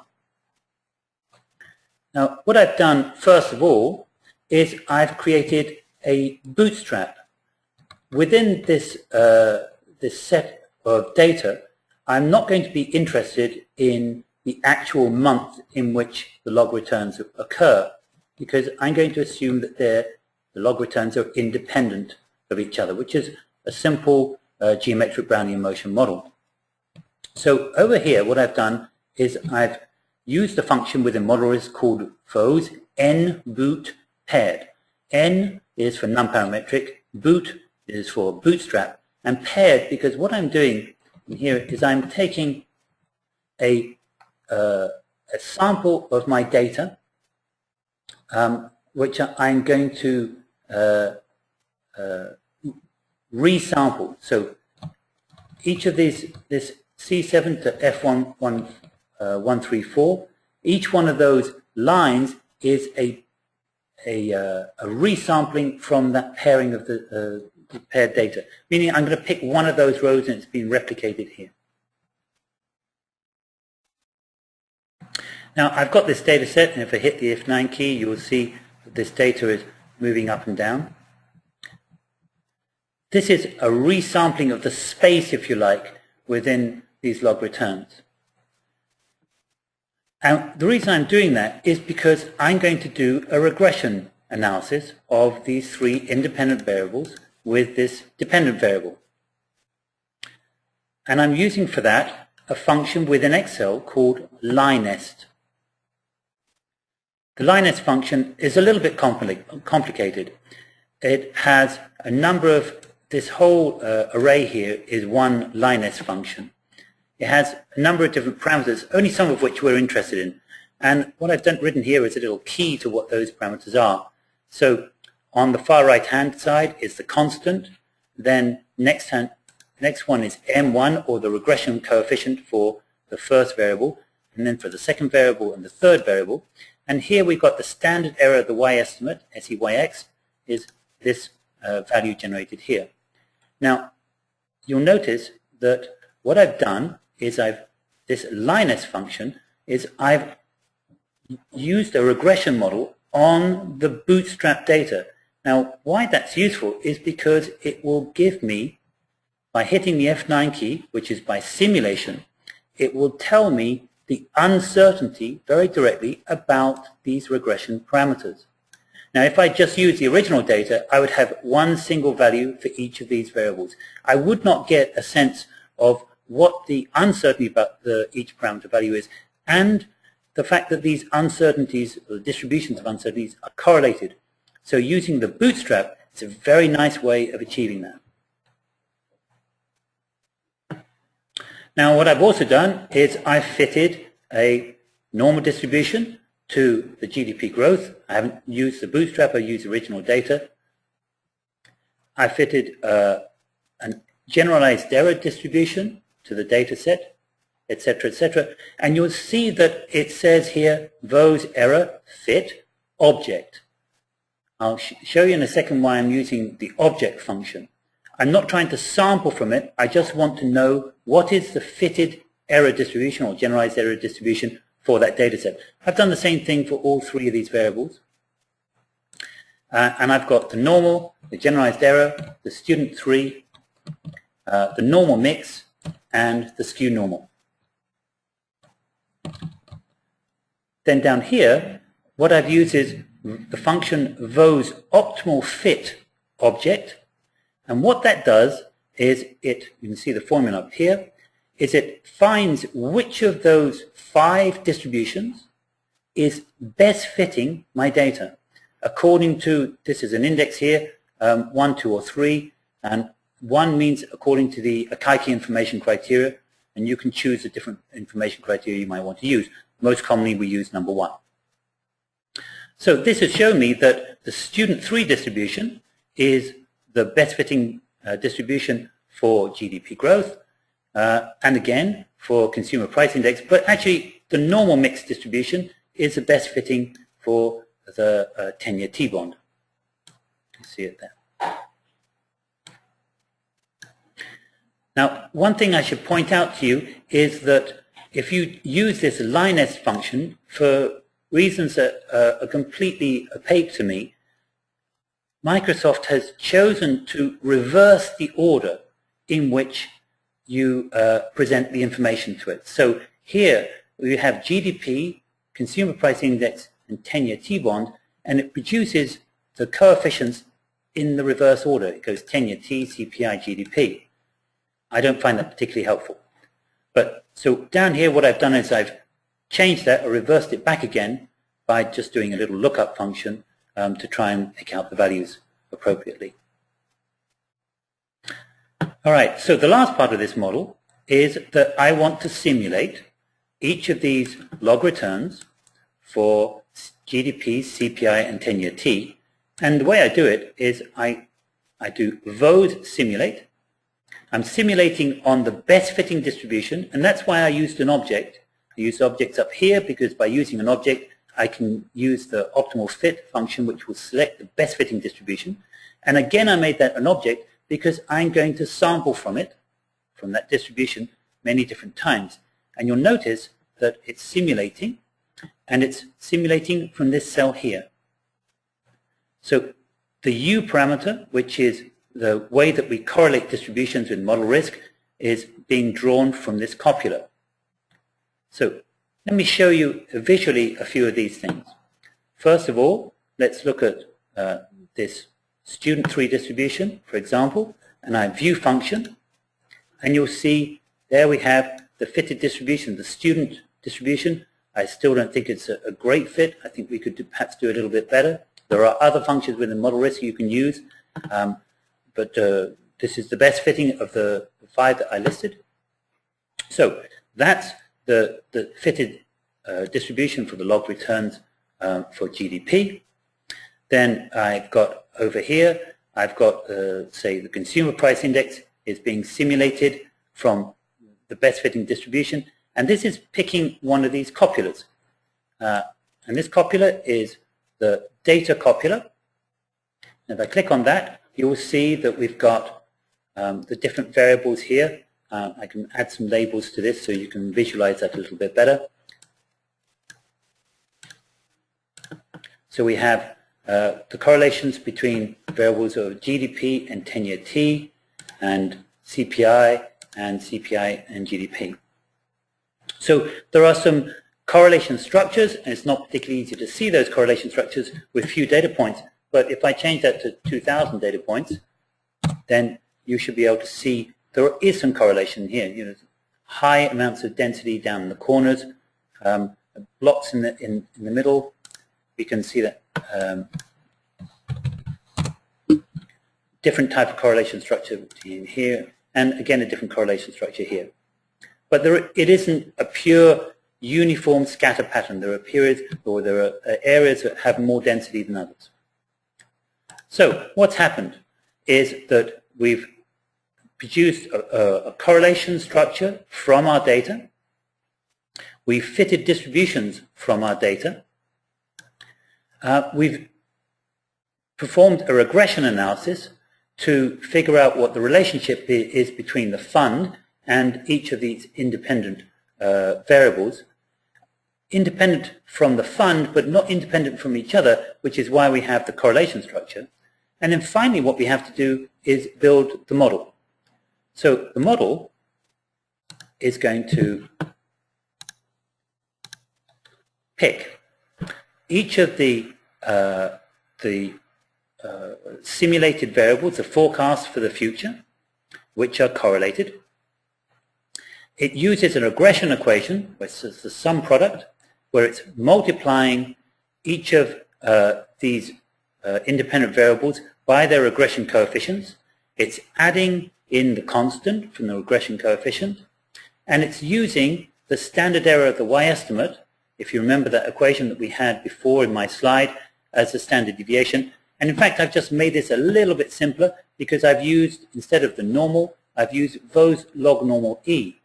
Now, what I've done, first of all, is I've created a bootstrap. Within this, this set of data, I'm not going to be interested in the actual month in which the log returns occur, because I'm going to assume that the log returns are independent of each other, which is a simple geometric Brownian motion model. So over here, what I've done is I've used a function within model risk called Vose, nboot paired. N is for non-parametric, boot is for bootstrap, and paired because what I'm doing here is I'm taking a sample of my data, which I'm going to resample. So each of these, this C7 to F134, each one of those lines is a resampling from that pairing of the paired data, meaning I'm going to pick one of those rows and it's been replicated here. Now I've got this data set, and if I hit the F9 key, you will see that this data is moving up and down. This is a resampling of the space, if you like, within these log returns. And the reason I'm doing that is because I'm going to do a regression analysis of these 3 independent variables with this dependent variable. And I'm using for that a function within Excel called linest. The linest function is a little bit complicated. It has a number of, this whole array here is one linest function. It has a number of different parameters, only some of which we're interested in. And what I've written here is a little key to what those parameters are. So on the far right-hand side is the constant. Then next one is M1, or the regression coefficient for the first variable, and then for the second variable and the third variable. And here we've got the standard error of the y-estimate, SEYX, is this value generated here. Now, you'll notice that what I've done is this linest function is I've used a regression model on the bootstrap data. Now, why that's useful is because it will give me, by hitting the F9 key, which is by simulation, it will tell me the uncertainty very directly about these regression parameters. Now, if I just use the original data, I would have one single value for each of these variables. I would not get a sense of what the uncertainty about each parameter value is, and the fact that these uncertainties, or the distributions of uncertainties, are correlated. So using the bootstrap is a very nice way of achieving that. Now, what I've also done is I've fitted a normal distribution to the GDP growth. I haven't used the bootstrap, I used original data. I fitted a generalized error distribution to the data set, etc., etc. And you'll see that it says here, Vose error fit object. I'll show you in a second why I'm using the object function. I'm not trying to sample from it. I just want to know what is the fitted error distribution or generalized error distribution for that data set. I've done the same thing for all three of these variables. And I've got the normal, the generalized error, the student 3, the normal mix, and the skew normal. Then down here, what I've used is the function Vose optimal fit object. And what that does is you can see the formula up here, is it finds which of those 5 distributions is best fitting my data. According to, this is an index here, 1, 2, or 3, and 1 means according to the Akaike information criteria, and you can choose the different information criteria you might want to use. Most commonly we use number 1. So this has shown me that the student 3 distribution is the best fitting distribution for GDP growth, and again for consumer price index, but actually the normal mix distribution is the best fitting for the 10-year T-bond. You see it there. Now, one thing I should point out to you is that if you use this LINES function for reasons that are completely opaque to me, Microsoft has chosen to reverse the order in which you present the information to it. So here we have GDP, consumer price index, and 10-year T-bond, and it produces the coefficients in the reverse order. It goes 10-year T, CPI, GDP. I don't find that particularly helpful. But so down here what I've done is I've changed that or reversed it back again by just doing a little lookup function to try and pick out the values appropriately. All right, so the last part of this model is that I want to simulate each of these log returns for GDP, CPI, and 10-year T. And the way I do it is I do Vose simulate. I'm simulating on the best fitting distribution, and that's why I used an object. I used objects up here because by using an object, I can use the optimal fit function, which will select the best fitting distribution. And again, I made that an object because I'm going to sample from it, from that distribution, many different times. And you'll notice that it's simulating, and it's simulating from this cell here. So the U parameter, which is the way that we correlate distributions with model risk, is being drawn from this copula. So let me show you visually a few of these things. First of all, let's look at this student 3 distribution, for example, and I view function, and you'll see there we have the fitted distribution, the student distribution. I still don't think it's a great fit. I think we could perhaps do a little bit better. There are other functions within model risk you can use, but this is the best fitting of the 5 that I listed. So that's the fitted distribution for the log returns for GDP. Then I've got over here, I've got, say, the consumer price index is being simulated from the best fitting distribution. And this is picking one of these copulas. And this copula is the data copula. If I click on that, you will see that we've got the different variables here. I can add some labels to this so you can visualize that a little bit better. So we have the correlations between variables of GDP and 10-year T, and CPI and GDP. So there are some correlation structures, and it's not particularly easy to see those correlation structures with few data points. But if I change that to 2,000 data points, then you should be able to see there is some correlation here. You know, high amounts of density down in the corners, blocks in the middle. We can see that different type of correlation structure between here, and again a different correlation structure here. But it isn't a pure uniform scatter pattern. There are periods, or there are areas that have more density than others. So what's happened is that we've produced a correlation structure from our data. We've fitted distributions from our data. We've performed a regression analysis to figure out what the relationship is between the fund and each of these independent variables, independent from the fund but not independent from each other, which is why we have the correlation structure. And then finally what we have to do is build the model. So the model is going to pick each of the simulated variables, the forecast for the future, which are correlated. It uses a regression equation, which is the sum product, where it's multiplying each of these independent variables by their regression coefficients. It's adding in the constant from the regression coefficient, and it's using the standard error of the y-estimate, if you remember that equation that we had before in my slide, as the standard deviation. And in fact, I've just made this a little bit simpler because I've used, instead of the normal, I've used Vose log normal E.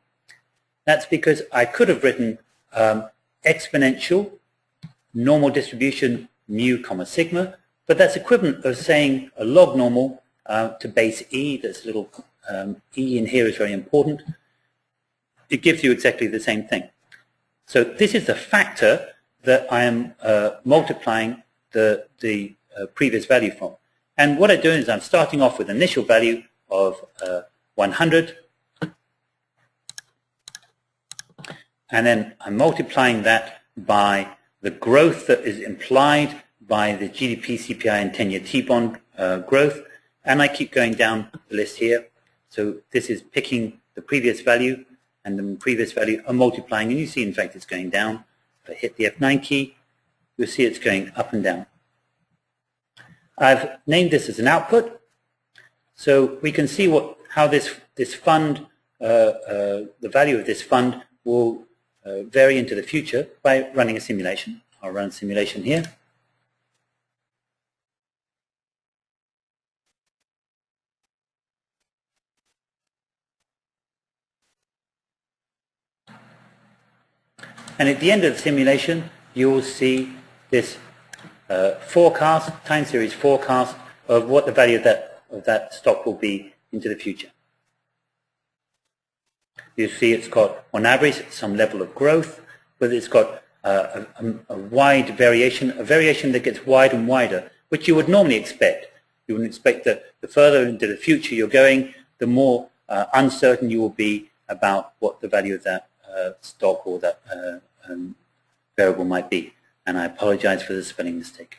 That's because I could have written exponential normal distribution mu comma sigma, but that's equivalent of saying a log normal to base E. This little E in here is very important. It gives you exactly the same thing. So this is the factor that I am multiplying the previous value from. And what I'm doing is I'm starting off with an initial value of 100, and then I'm multiplying that by the growth that is implied by the GDP, CPI, and 10-year T-bond growth, and I keep going down the list here. So this is picking the previous value, and the previous value are multiplying, and you see, in fact, it's going down. If I hit the F9 key, you'll see it's going up and down. I've named this as an output, so we can see how this fund, the value of this fund will vary into the future by running a simulation. I'll run a simulation here. And at the end of the simulation, you will see this forecast, time series forecast of what the value of that stock will be into the future. You see it's got, on average, some level of growth, but it's got a wide variation, a variation that gets wider and wider, which you would normally expect. You would expect that the further into the future you're going, the more uncertain you will be about what the value of that stock or that variable might be. And I apologize for the spelling mistake.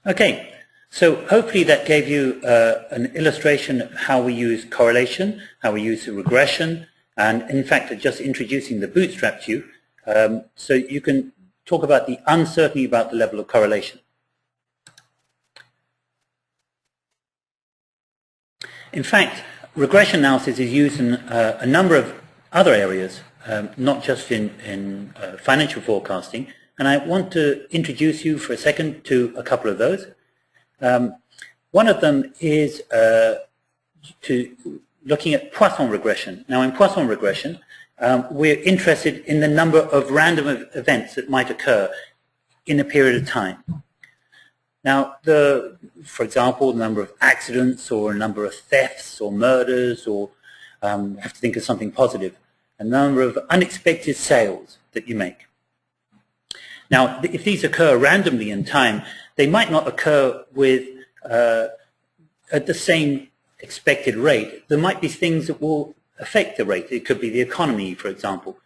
Okay, so hopefully that gave you an illustration of how we use correlation, how we use regression, and in fact just introducing the bootstrap to you, so you can talk about the uncertainty about the level of correlation. In fact, regression analysis is used in a number of other areas, not just in financial forecasting, and I want to introduce you for a second to a couple of those. One of them is looking at Poisson regression. Now, in Poisson regression, we're interested in the number of random events that might occur in a period of time. Now, for example, the number of accidents or a number of thefts or murders, or have to think of something positive, a number of unexpected sales that you make. Now, if these occur randomly in time, they might not occur with at the same expected rate. There might be things that will affect the rate. It could be the economy, for example.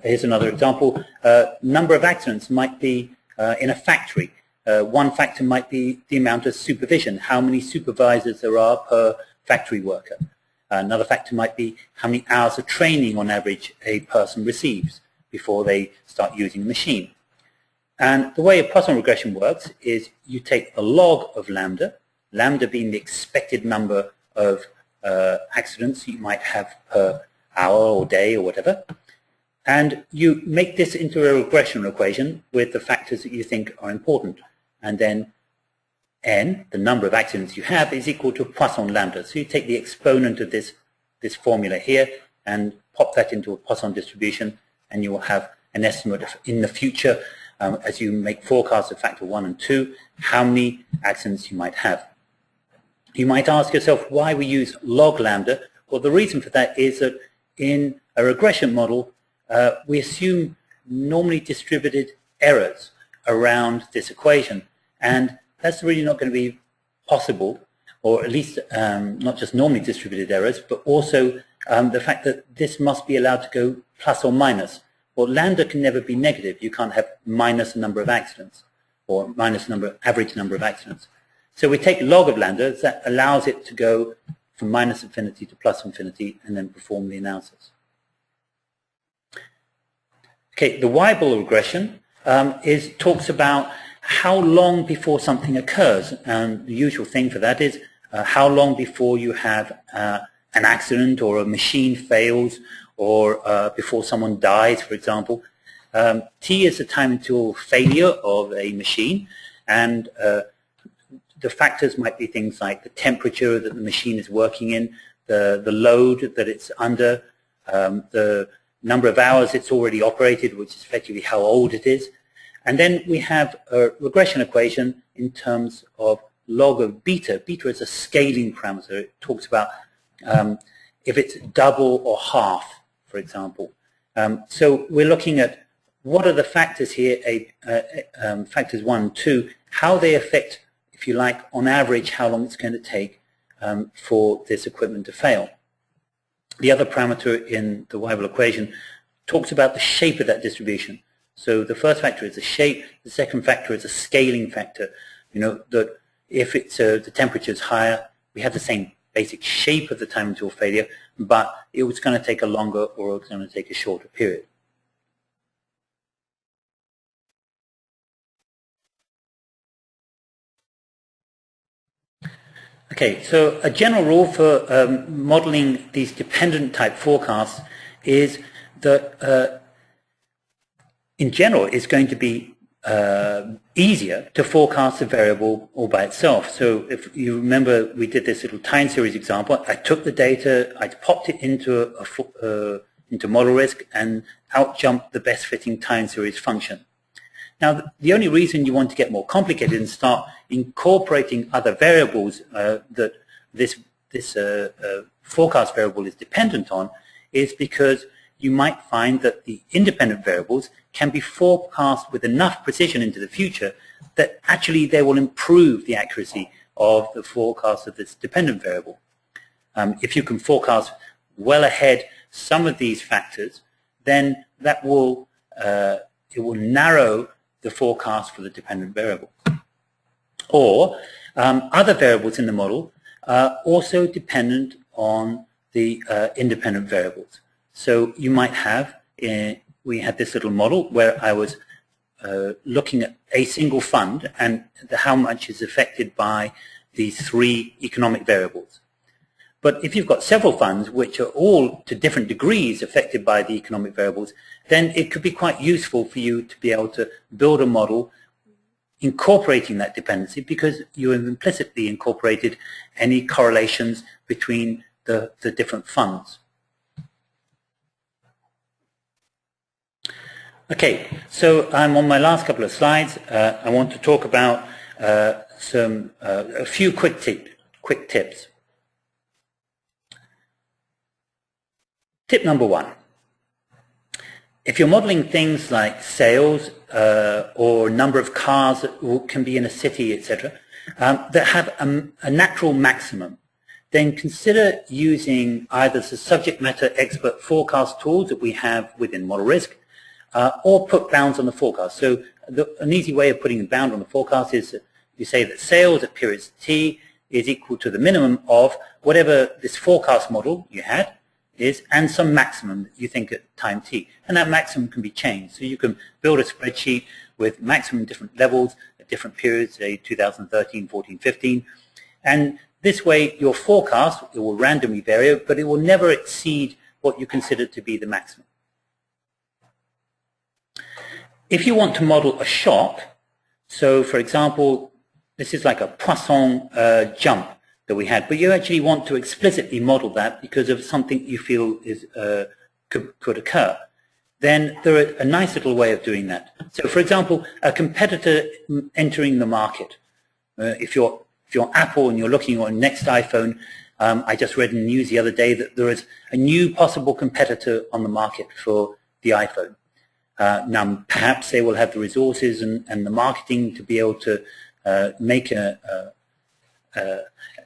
Here's another example. Number of accidents might be in a factory. One factor might be the amount of supervision, how many supervisors there are per factory worker. Another factor might be how many hours of training on average a person receives before they start using the machine. And the way a Poisson regression works is you take the log of lambda, lambda being the expected number of accidents you might have per hour or day or whatever, and you make this into a regression equation with the factors that you think are important. And then n, the number of accidents you have, is equal to Poisson lambda. So you take the exponent of this formula here and pop that into a Poisson distribution, and you will have an estimate of, in the future, as you make forecasts of factor 1 and 2, how many accidents you might have. You might ask yourself why we use log lambda. Well, the reason for that is that in a regression model, we assume normally distributed errors around this equation, and that's really not going to be possible, or at least not just normally distributed errors, but also the fact that this must be allowed to go plus or minus. Well, lambda can never be negative. You can't have minus a number of accidents or minus average number of accidents. So we take log of lambda, that allows it to go from minus infinity to plus infinity and then perform the analysis. Okay, the Weibull regression talks about how long before something occurs. And the usual thing for that is how long before you have an accident or a machine fails or before someone dies, for example. T is the time until failure of a machine, and the factors might be things like the temperature that the machine is working in, the load that it's under, the number of hours it's already operated, which is effectively how old it is. And then we have a regression equation in terms of log of beta. Beta is a scaling parameter. It talks about if it's double or half, for example. So we're looking at what are the factors here, factors 1 and 2, how they affect, if you like, on average, how long it's going to take for this equipment to fail. The other parameter in the Weibull equation talks about the shape of that distribution. So the first factor is the shape, the second factor is a scaling factor. You know, that if it's the temperature is higher, we have the same basic shape of the time until failure, but it was going to take a longer or it's going to take a shorter period. Okay, so a general rule for modeling these dependent type forecasts is that in general it's going to be easier to forecast a variable all by itself. So if you remember, we did this little time series example. I took the data, I popped it into into model risk and out jumped the best fitting time series function. Now, the only reason you want to get more complicated and start incorporating other variables that this forecast variable is dependent on is because you might find that the independent variables can be forecast with enough precision into the future that actually they will improve the accuracy of the forecast of this dependent variable. If you can forecast well ahead some of these factors, then that will it will narrow the forecast for the dependent variable. Or other variables in the model are also dependent on the independent variables. So you might have, we had this little model where I was looking at a single fund and how much is affected by these three economic variables. But if you've got several funds which are all to different degrees affected by the economic variables, then it could be quite useful for you to be able to build a model incorporating that dependency, because you have implicitly incorporated any correlations between the different funds. Okay, so I'm on my last couple of slides. I want to talk about a few quick tips. Tip number one. If you're modeling things like sales or number of cars that can be in a city, etc., that have a natural maximum, then consider using either the subject matter expert forecast tools that we have within Model Risk, or put bounds on the forecast. So an easy way of putting a bound on the forecast is that you say that sales at periods t is equal to the minimum of whatever this forecast model you had is, and some maximum that you think at time t. And that maximum can be changed. So you can build a spreadsheet with maximum different levels at different periods, say 2013, 14, 15. And this way your forecast, it will randomly vary, but it will never exceed what you consider to be the maximum. If you want to model a shock, so for example, this is like a Poisson jump that we had, but you actually want to explicitly model that because of something you feel is could occur, then there is a nice little way of doing that. So, for example, a competitor entering the market. If you're Apple and you're looking at your next iPhone, I just read in the news the other day that there is a new possible competitor on the market for the iPhone. Now, perhaps they will have the resources and the marketing to be able to make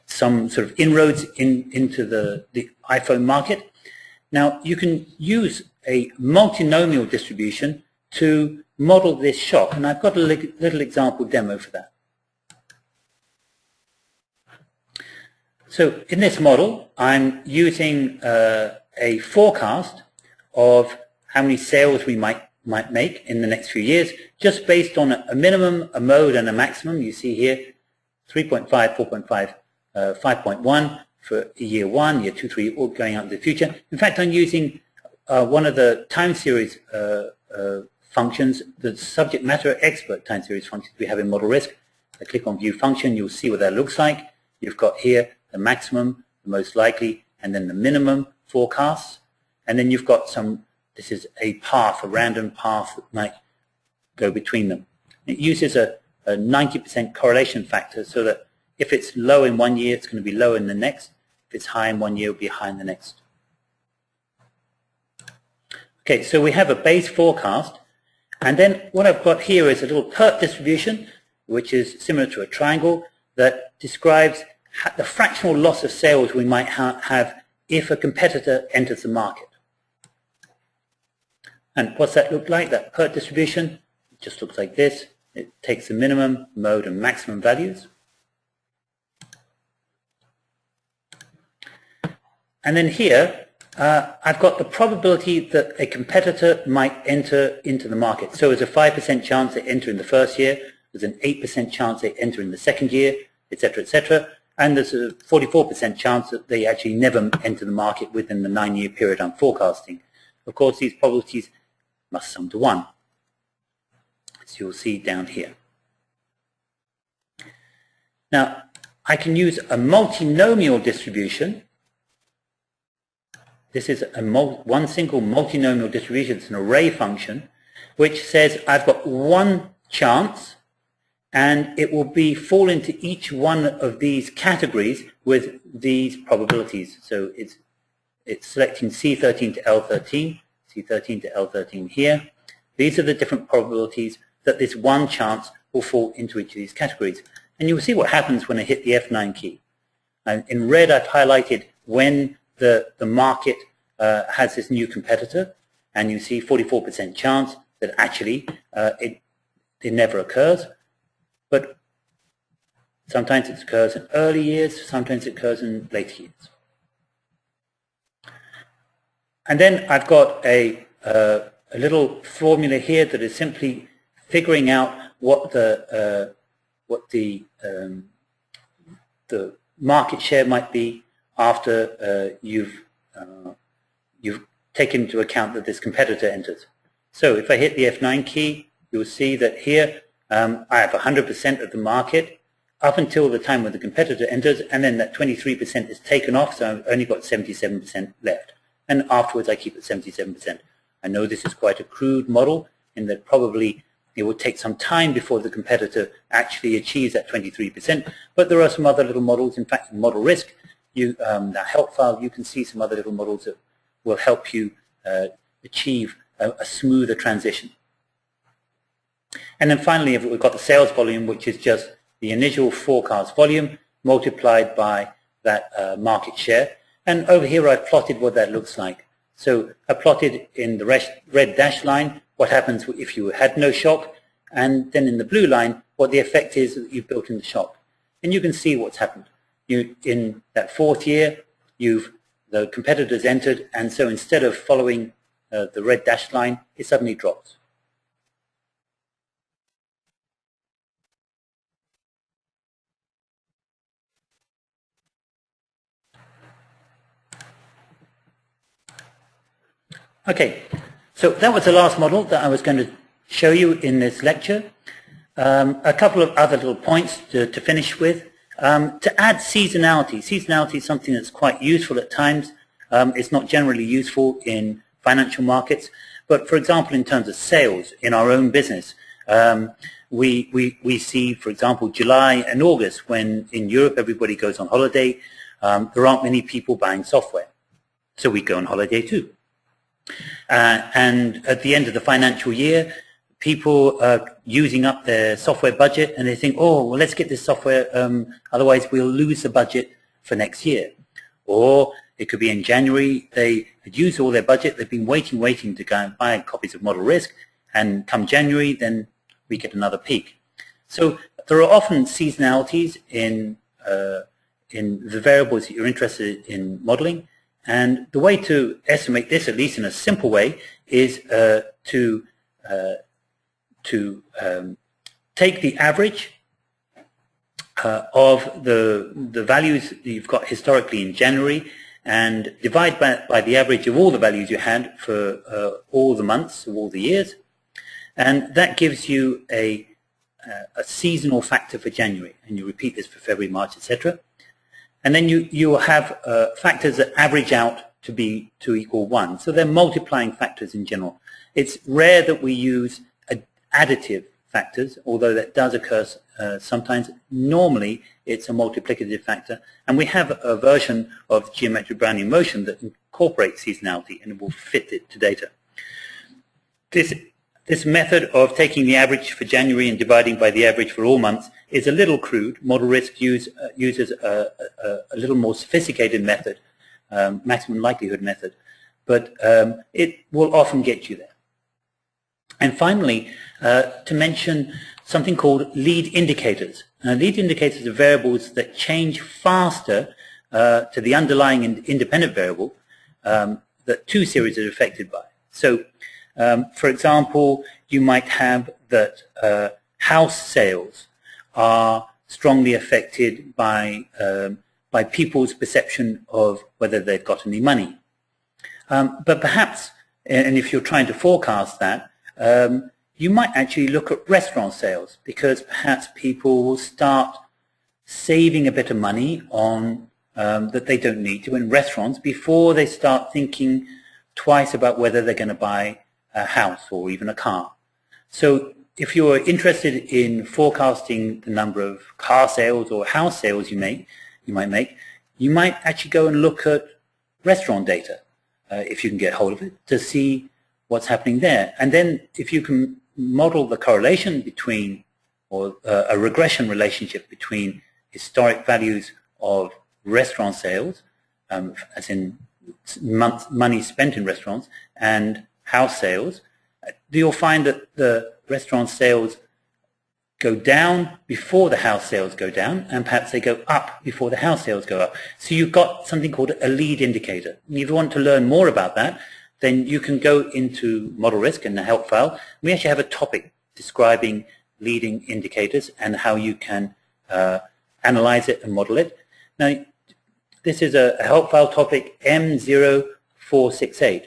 some sort of inroads into the iPhone market. Now, you can use a multinomial distribution to model this shock, and I've got a little example demo for that. So in this model, I'm using a forecast of how many sales we might make in the next few years, just based on a minimum, a mode, and a maximum. You see here 3.5, 4.5, 5.1 for year 1, year 2, 3, all going out into the future. In fact, I'm using one of the time series functions, the subject matter expert time series functions we have in model risk. I click on view function, you'll see what that looks like. You've got here the maximum, the most likely, and then the minimum forecasts. And then you've got some, this is a path, a random path that might go between them. It uses a 90% correlation factor so that if it's low in one year, it's going to be low in the next. If it's high in one year, it'll be high in the next. Okay, so we have a base forecast. And then what I've got here is a little PERT distribution, which is similar to a triangle, that describes the fractional loss of sales we might have if a competitor enters the market. And what's that look like? That PERT distribution, it just looks like this. It takes the minimum, mode, and maximum values. And then here, I've got the probability that a competitor might enter into the market. So there's a 5% chance they enter in the first year, there's an 8% chance they enter in the second year, etc., etc. And there's a 44% chance that they actually never enter the market within the 9-year period I'm forecasting. Of course, these probabilities must sum to 1, as you'll see down here. Now, I can use a multinomial distribution. This is one single multinomial distribution. It's an array function, which says I've got one chance, and it will fall into each one of these categories with these probabilities. So it's selecting C13 to L13, C13 to L13 here. These are the different probabilities that this one chance will fall into each of these categories. And you'll see what happens when I hit the F9 key. And in red, I've highlighted when the market has this new competitor, and you see 44% chance that actually it never occurs. But sometimes it occurs in early years, sometimes it occurs in later years. And then I've got a little formula here that is simply figuring out what the market share might be after you've taken into account that this competitor enters. So if I hit the F9 key, you'll see that here I have 100% of the market up until the time when the competitor enters, and then that 23% is taken off, so I've only got 77% left. And afterwards I keep it 77%. I know this is quite a crude model, in that probably it will take some time before the competitor actually achieves that 23%, but there are some other little models. In fact, in model risk, that help file, you can see some other little models that will help you achieve a smoother transition. And then finally, we've got the sales volume, which is just the initial forecast volume multiplied by that market share. And over here, I've plotted what that looks like. So I plotted in the red dashed line what happens if you had no shock, and then in the blue line what the effect is that you've built in the shock. And you can see what's happened. In that 4th year, the competitors entered, and so instead of following the red dashed line, it suddenly drops. Okay, so that was the last model that I was going to show you in this lecture. A couple of other little points to finish with. To add seasonality. Seasonality is something that's quite useful at times. It's not generally useful in financial markets, But for example, in terms of sales in our own business, we see, for example, July and August, when in Europe everybody goes on holiday, there aren't many people buying software. So we go on holiday too. And at the end of the financial year, people are using up their software budget and they think, oh, well, let's get this software, otherwise we'll lose the budget for next year. Or it could be in January, they had used all their budget, they've been waiting to go and buy copies of Model Risk, and come January, then we get another peak. So there are often seasonalities in the variables that you're interested in modeling, and the way to estimate this, at least in a simple way, is to take the average of the values that you've got historically in January and divide by the average of all the values you had for all the months of all the years, and that gives you a seasonal factor for January, and you repeat this for February, March, etc. And then you will have factors that average out to equal 1. So they're multiplying factors in general. It's rare that we use additive factors, although that does occur sometimes. Normally, it's a multiplicative factor, and we have a version of geometric Brownian motion that incorporates seasonality and will fit it to data. This method of taking the average for January and dividing by the average for all months is a little crude. Model Risk uses a little more sophisticated method, maximum likelihood method, but it will often get you there. And finally, to mention something called lead indicators. Lead indicators are variables that change faster to the underlying independent variable that two series are affected by. So, for example, you might have that house sales are strongly affected by people's perception of whether they've got any money. But perhaps, and if you're trying to forecast that, you might actually look at restaurant sales, because perhaps people will start saving a bit of money on that they don't need to in restaurants before they start thinking twice about whether they're going to buy a house or even a car. So if you're interested in forecasting the number of car sales or house sales you might make, you might actually go and look at restaurant data, if you can get hold of it, to see what's happening there. And then if you can model the correlation between, or a regression relationship between historic values of restaurant sales, as in money spent in restaurants, and house sales, you'll find that the restaurant sales go down before the house sales go down, and perhaps they go up before the house sales go up. So you've got something called a lead indicator. And if you want to learn more about that, then you can go into Model Risk in the help file. We actually have a topic describing leading indicators and how you can analyze it and model it. Now, this is a help file topic M0468.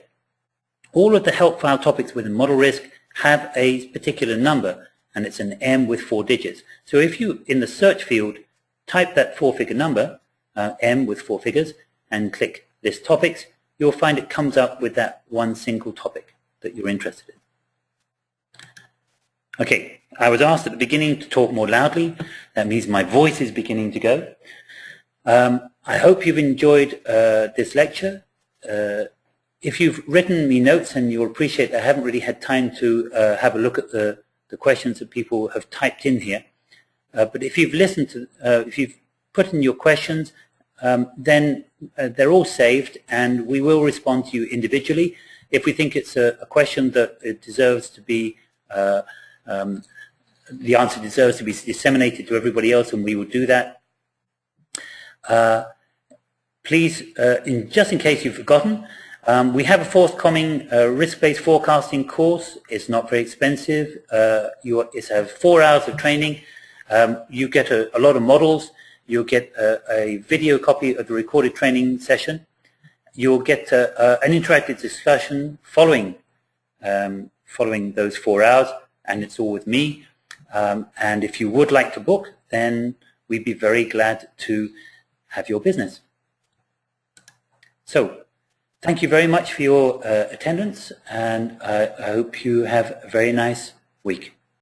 All of the help file topics within Model Risk have a particular number, and it's an M with 4 digits. So if you, in the search field, type that 4-figure number, M with 4 figures, and click List Topics, you'll find it comes up with that one single topic that you're interested in. Okay, I was asked at the beginning to talk more loudly. That means my voice is beginning to go. I hope you've enjoyed this lecture. If you've written me notes, and you'll appreciate I haven't really had time to have a look at the questions that people have typed in here. But if you've listened to, if you've put in your questions, then they're all saved, and we will respond to you individually. If we think it's a question that it deserves to be, the answer deserves to be disseminated to everybody else, and we will do that. Please, just in case you've forgotten, we have a forthcoming risk-based forecasting course. It's not very expensive. It's 4 hours of training. You get a lot of models. You'll get a video copy of the recorded training session. You'll get an interactive discussion following those 4 hours, and it's all with me. And if you would like to book, then we'd be very glad to have your business. So, Thank you very much for your attendance, and I hope you have a very nice week.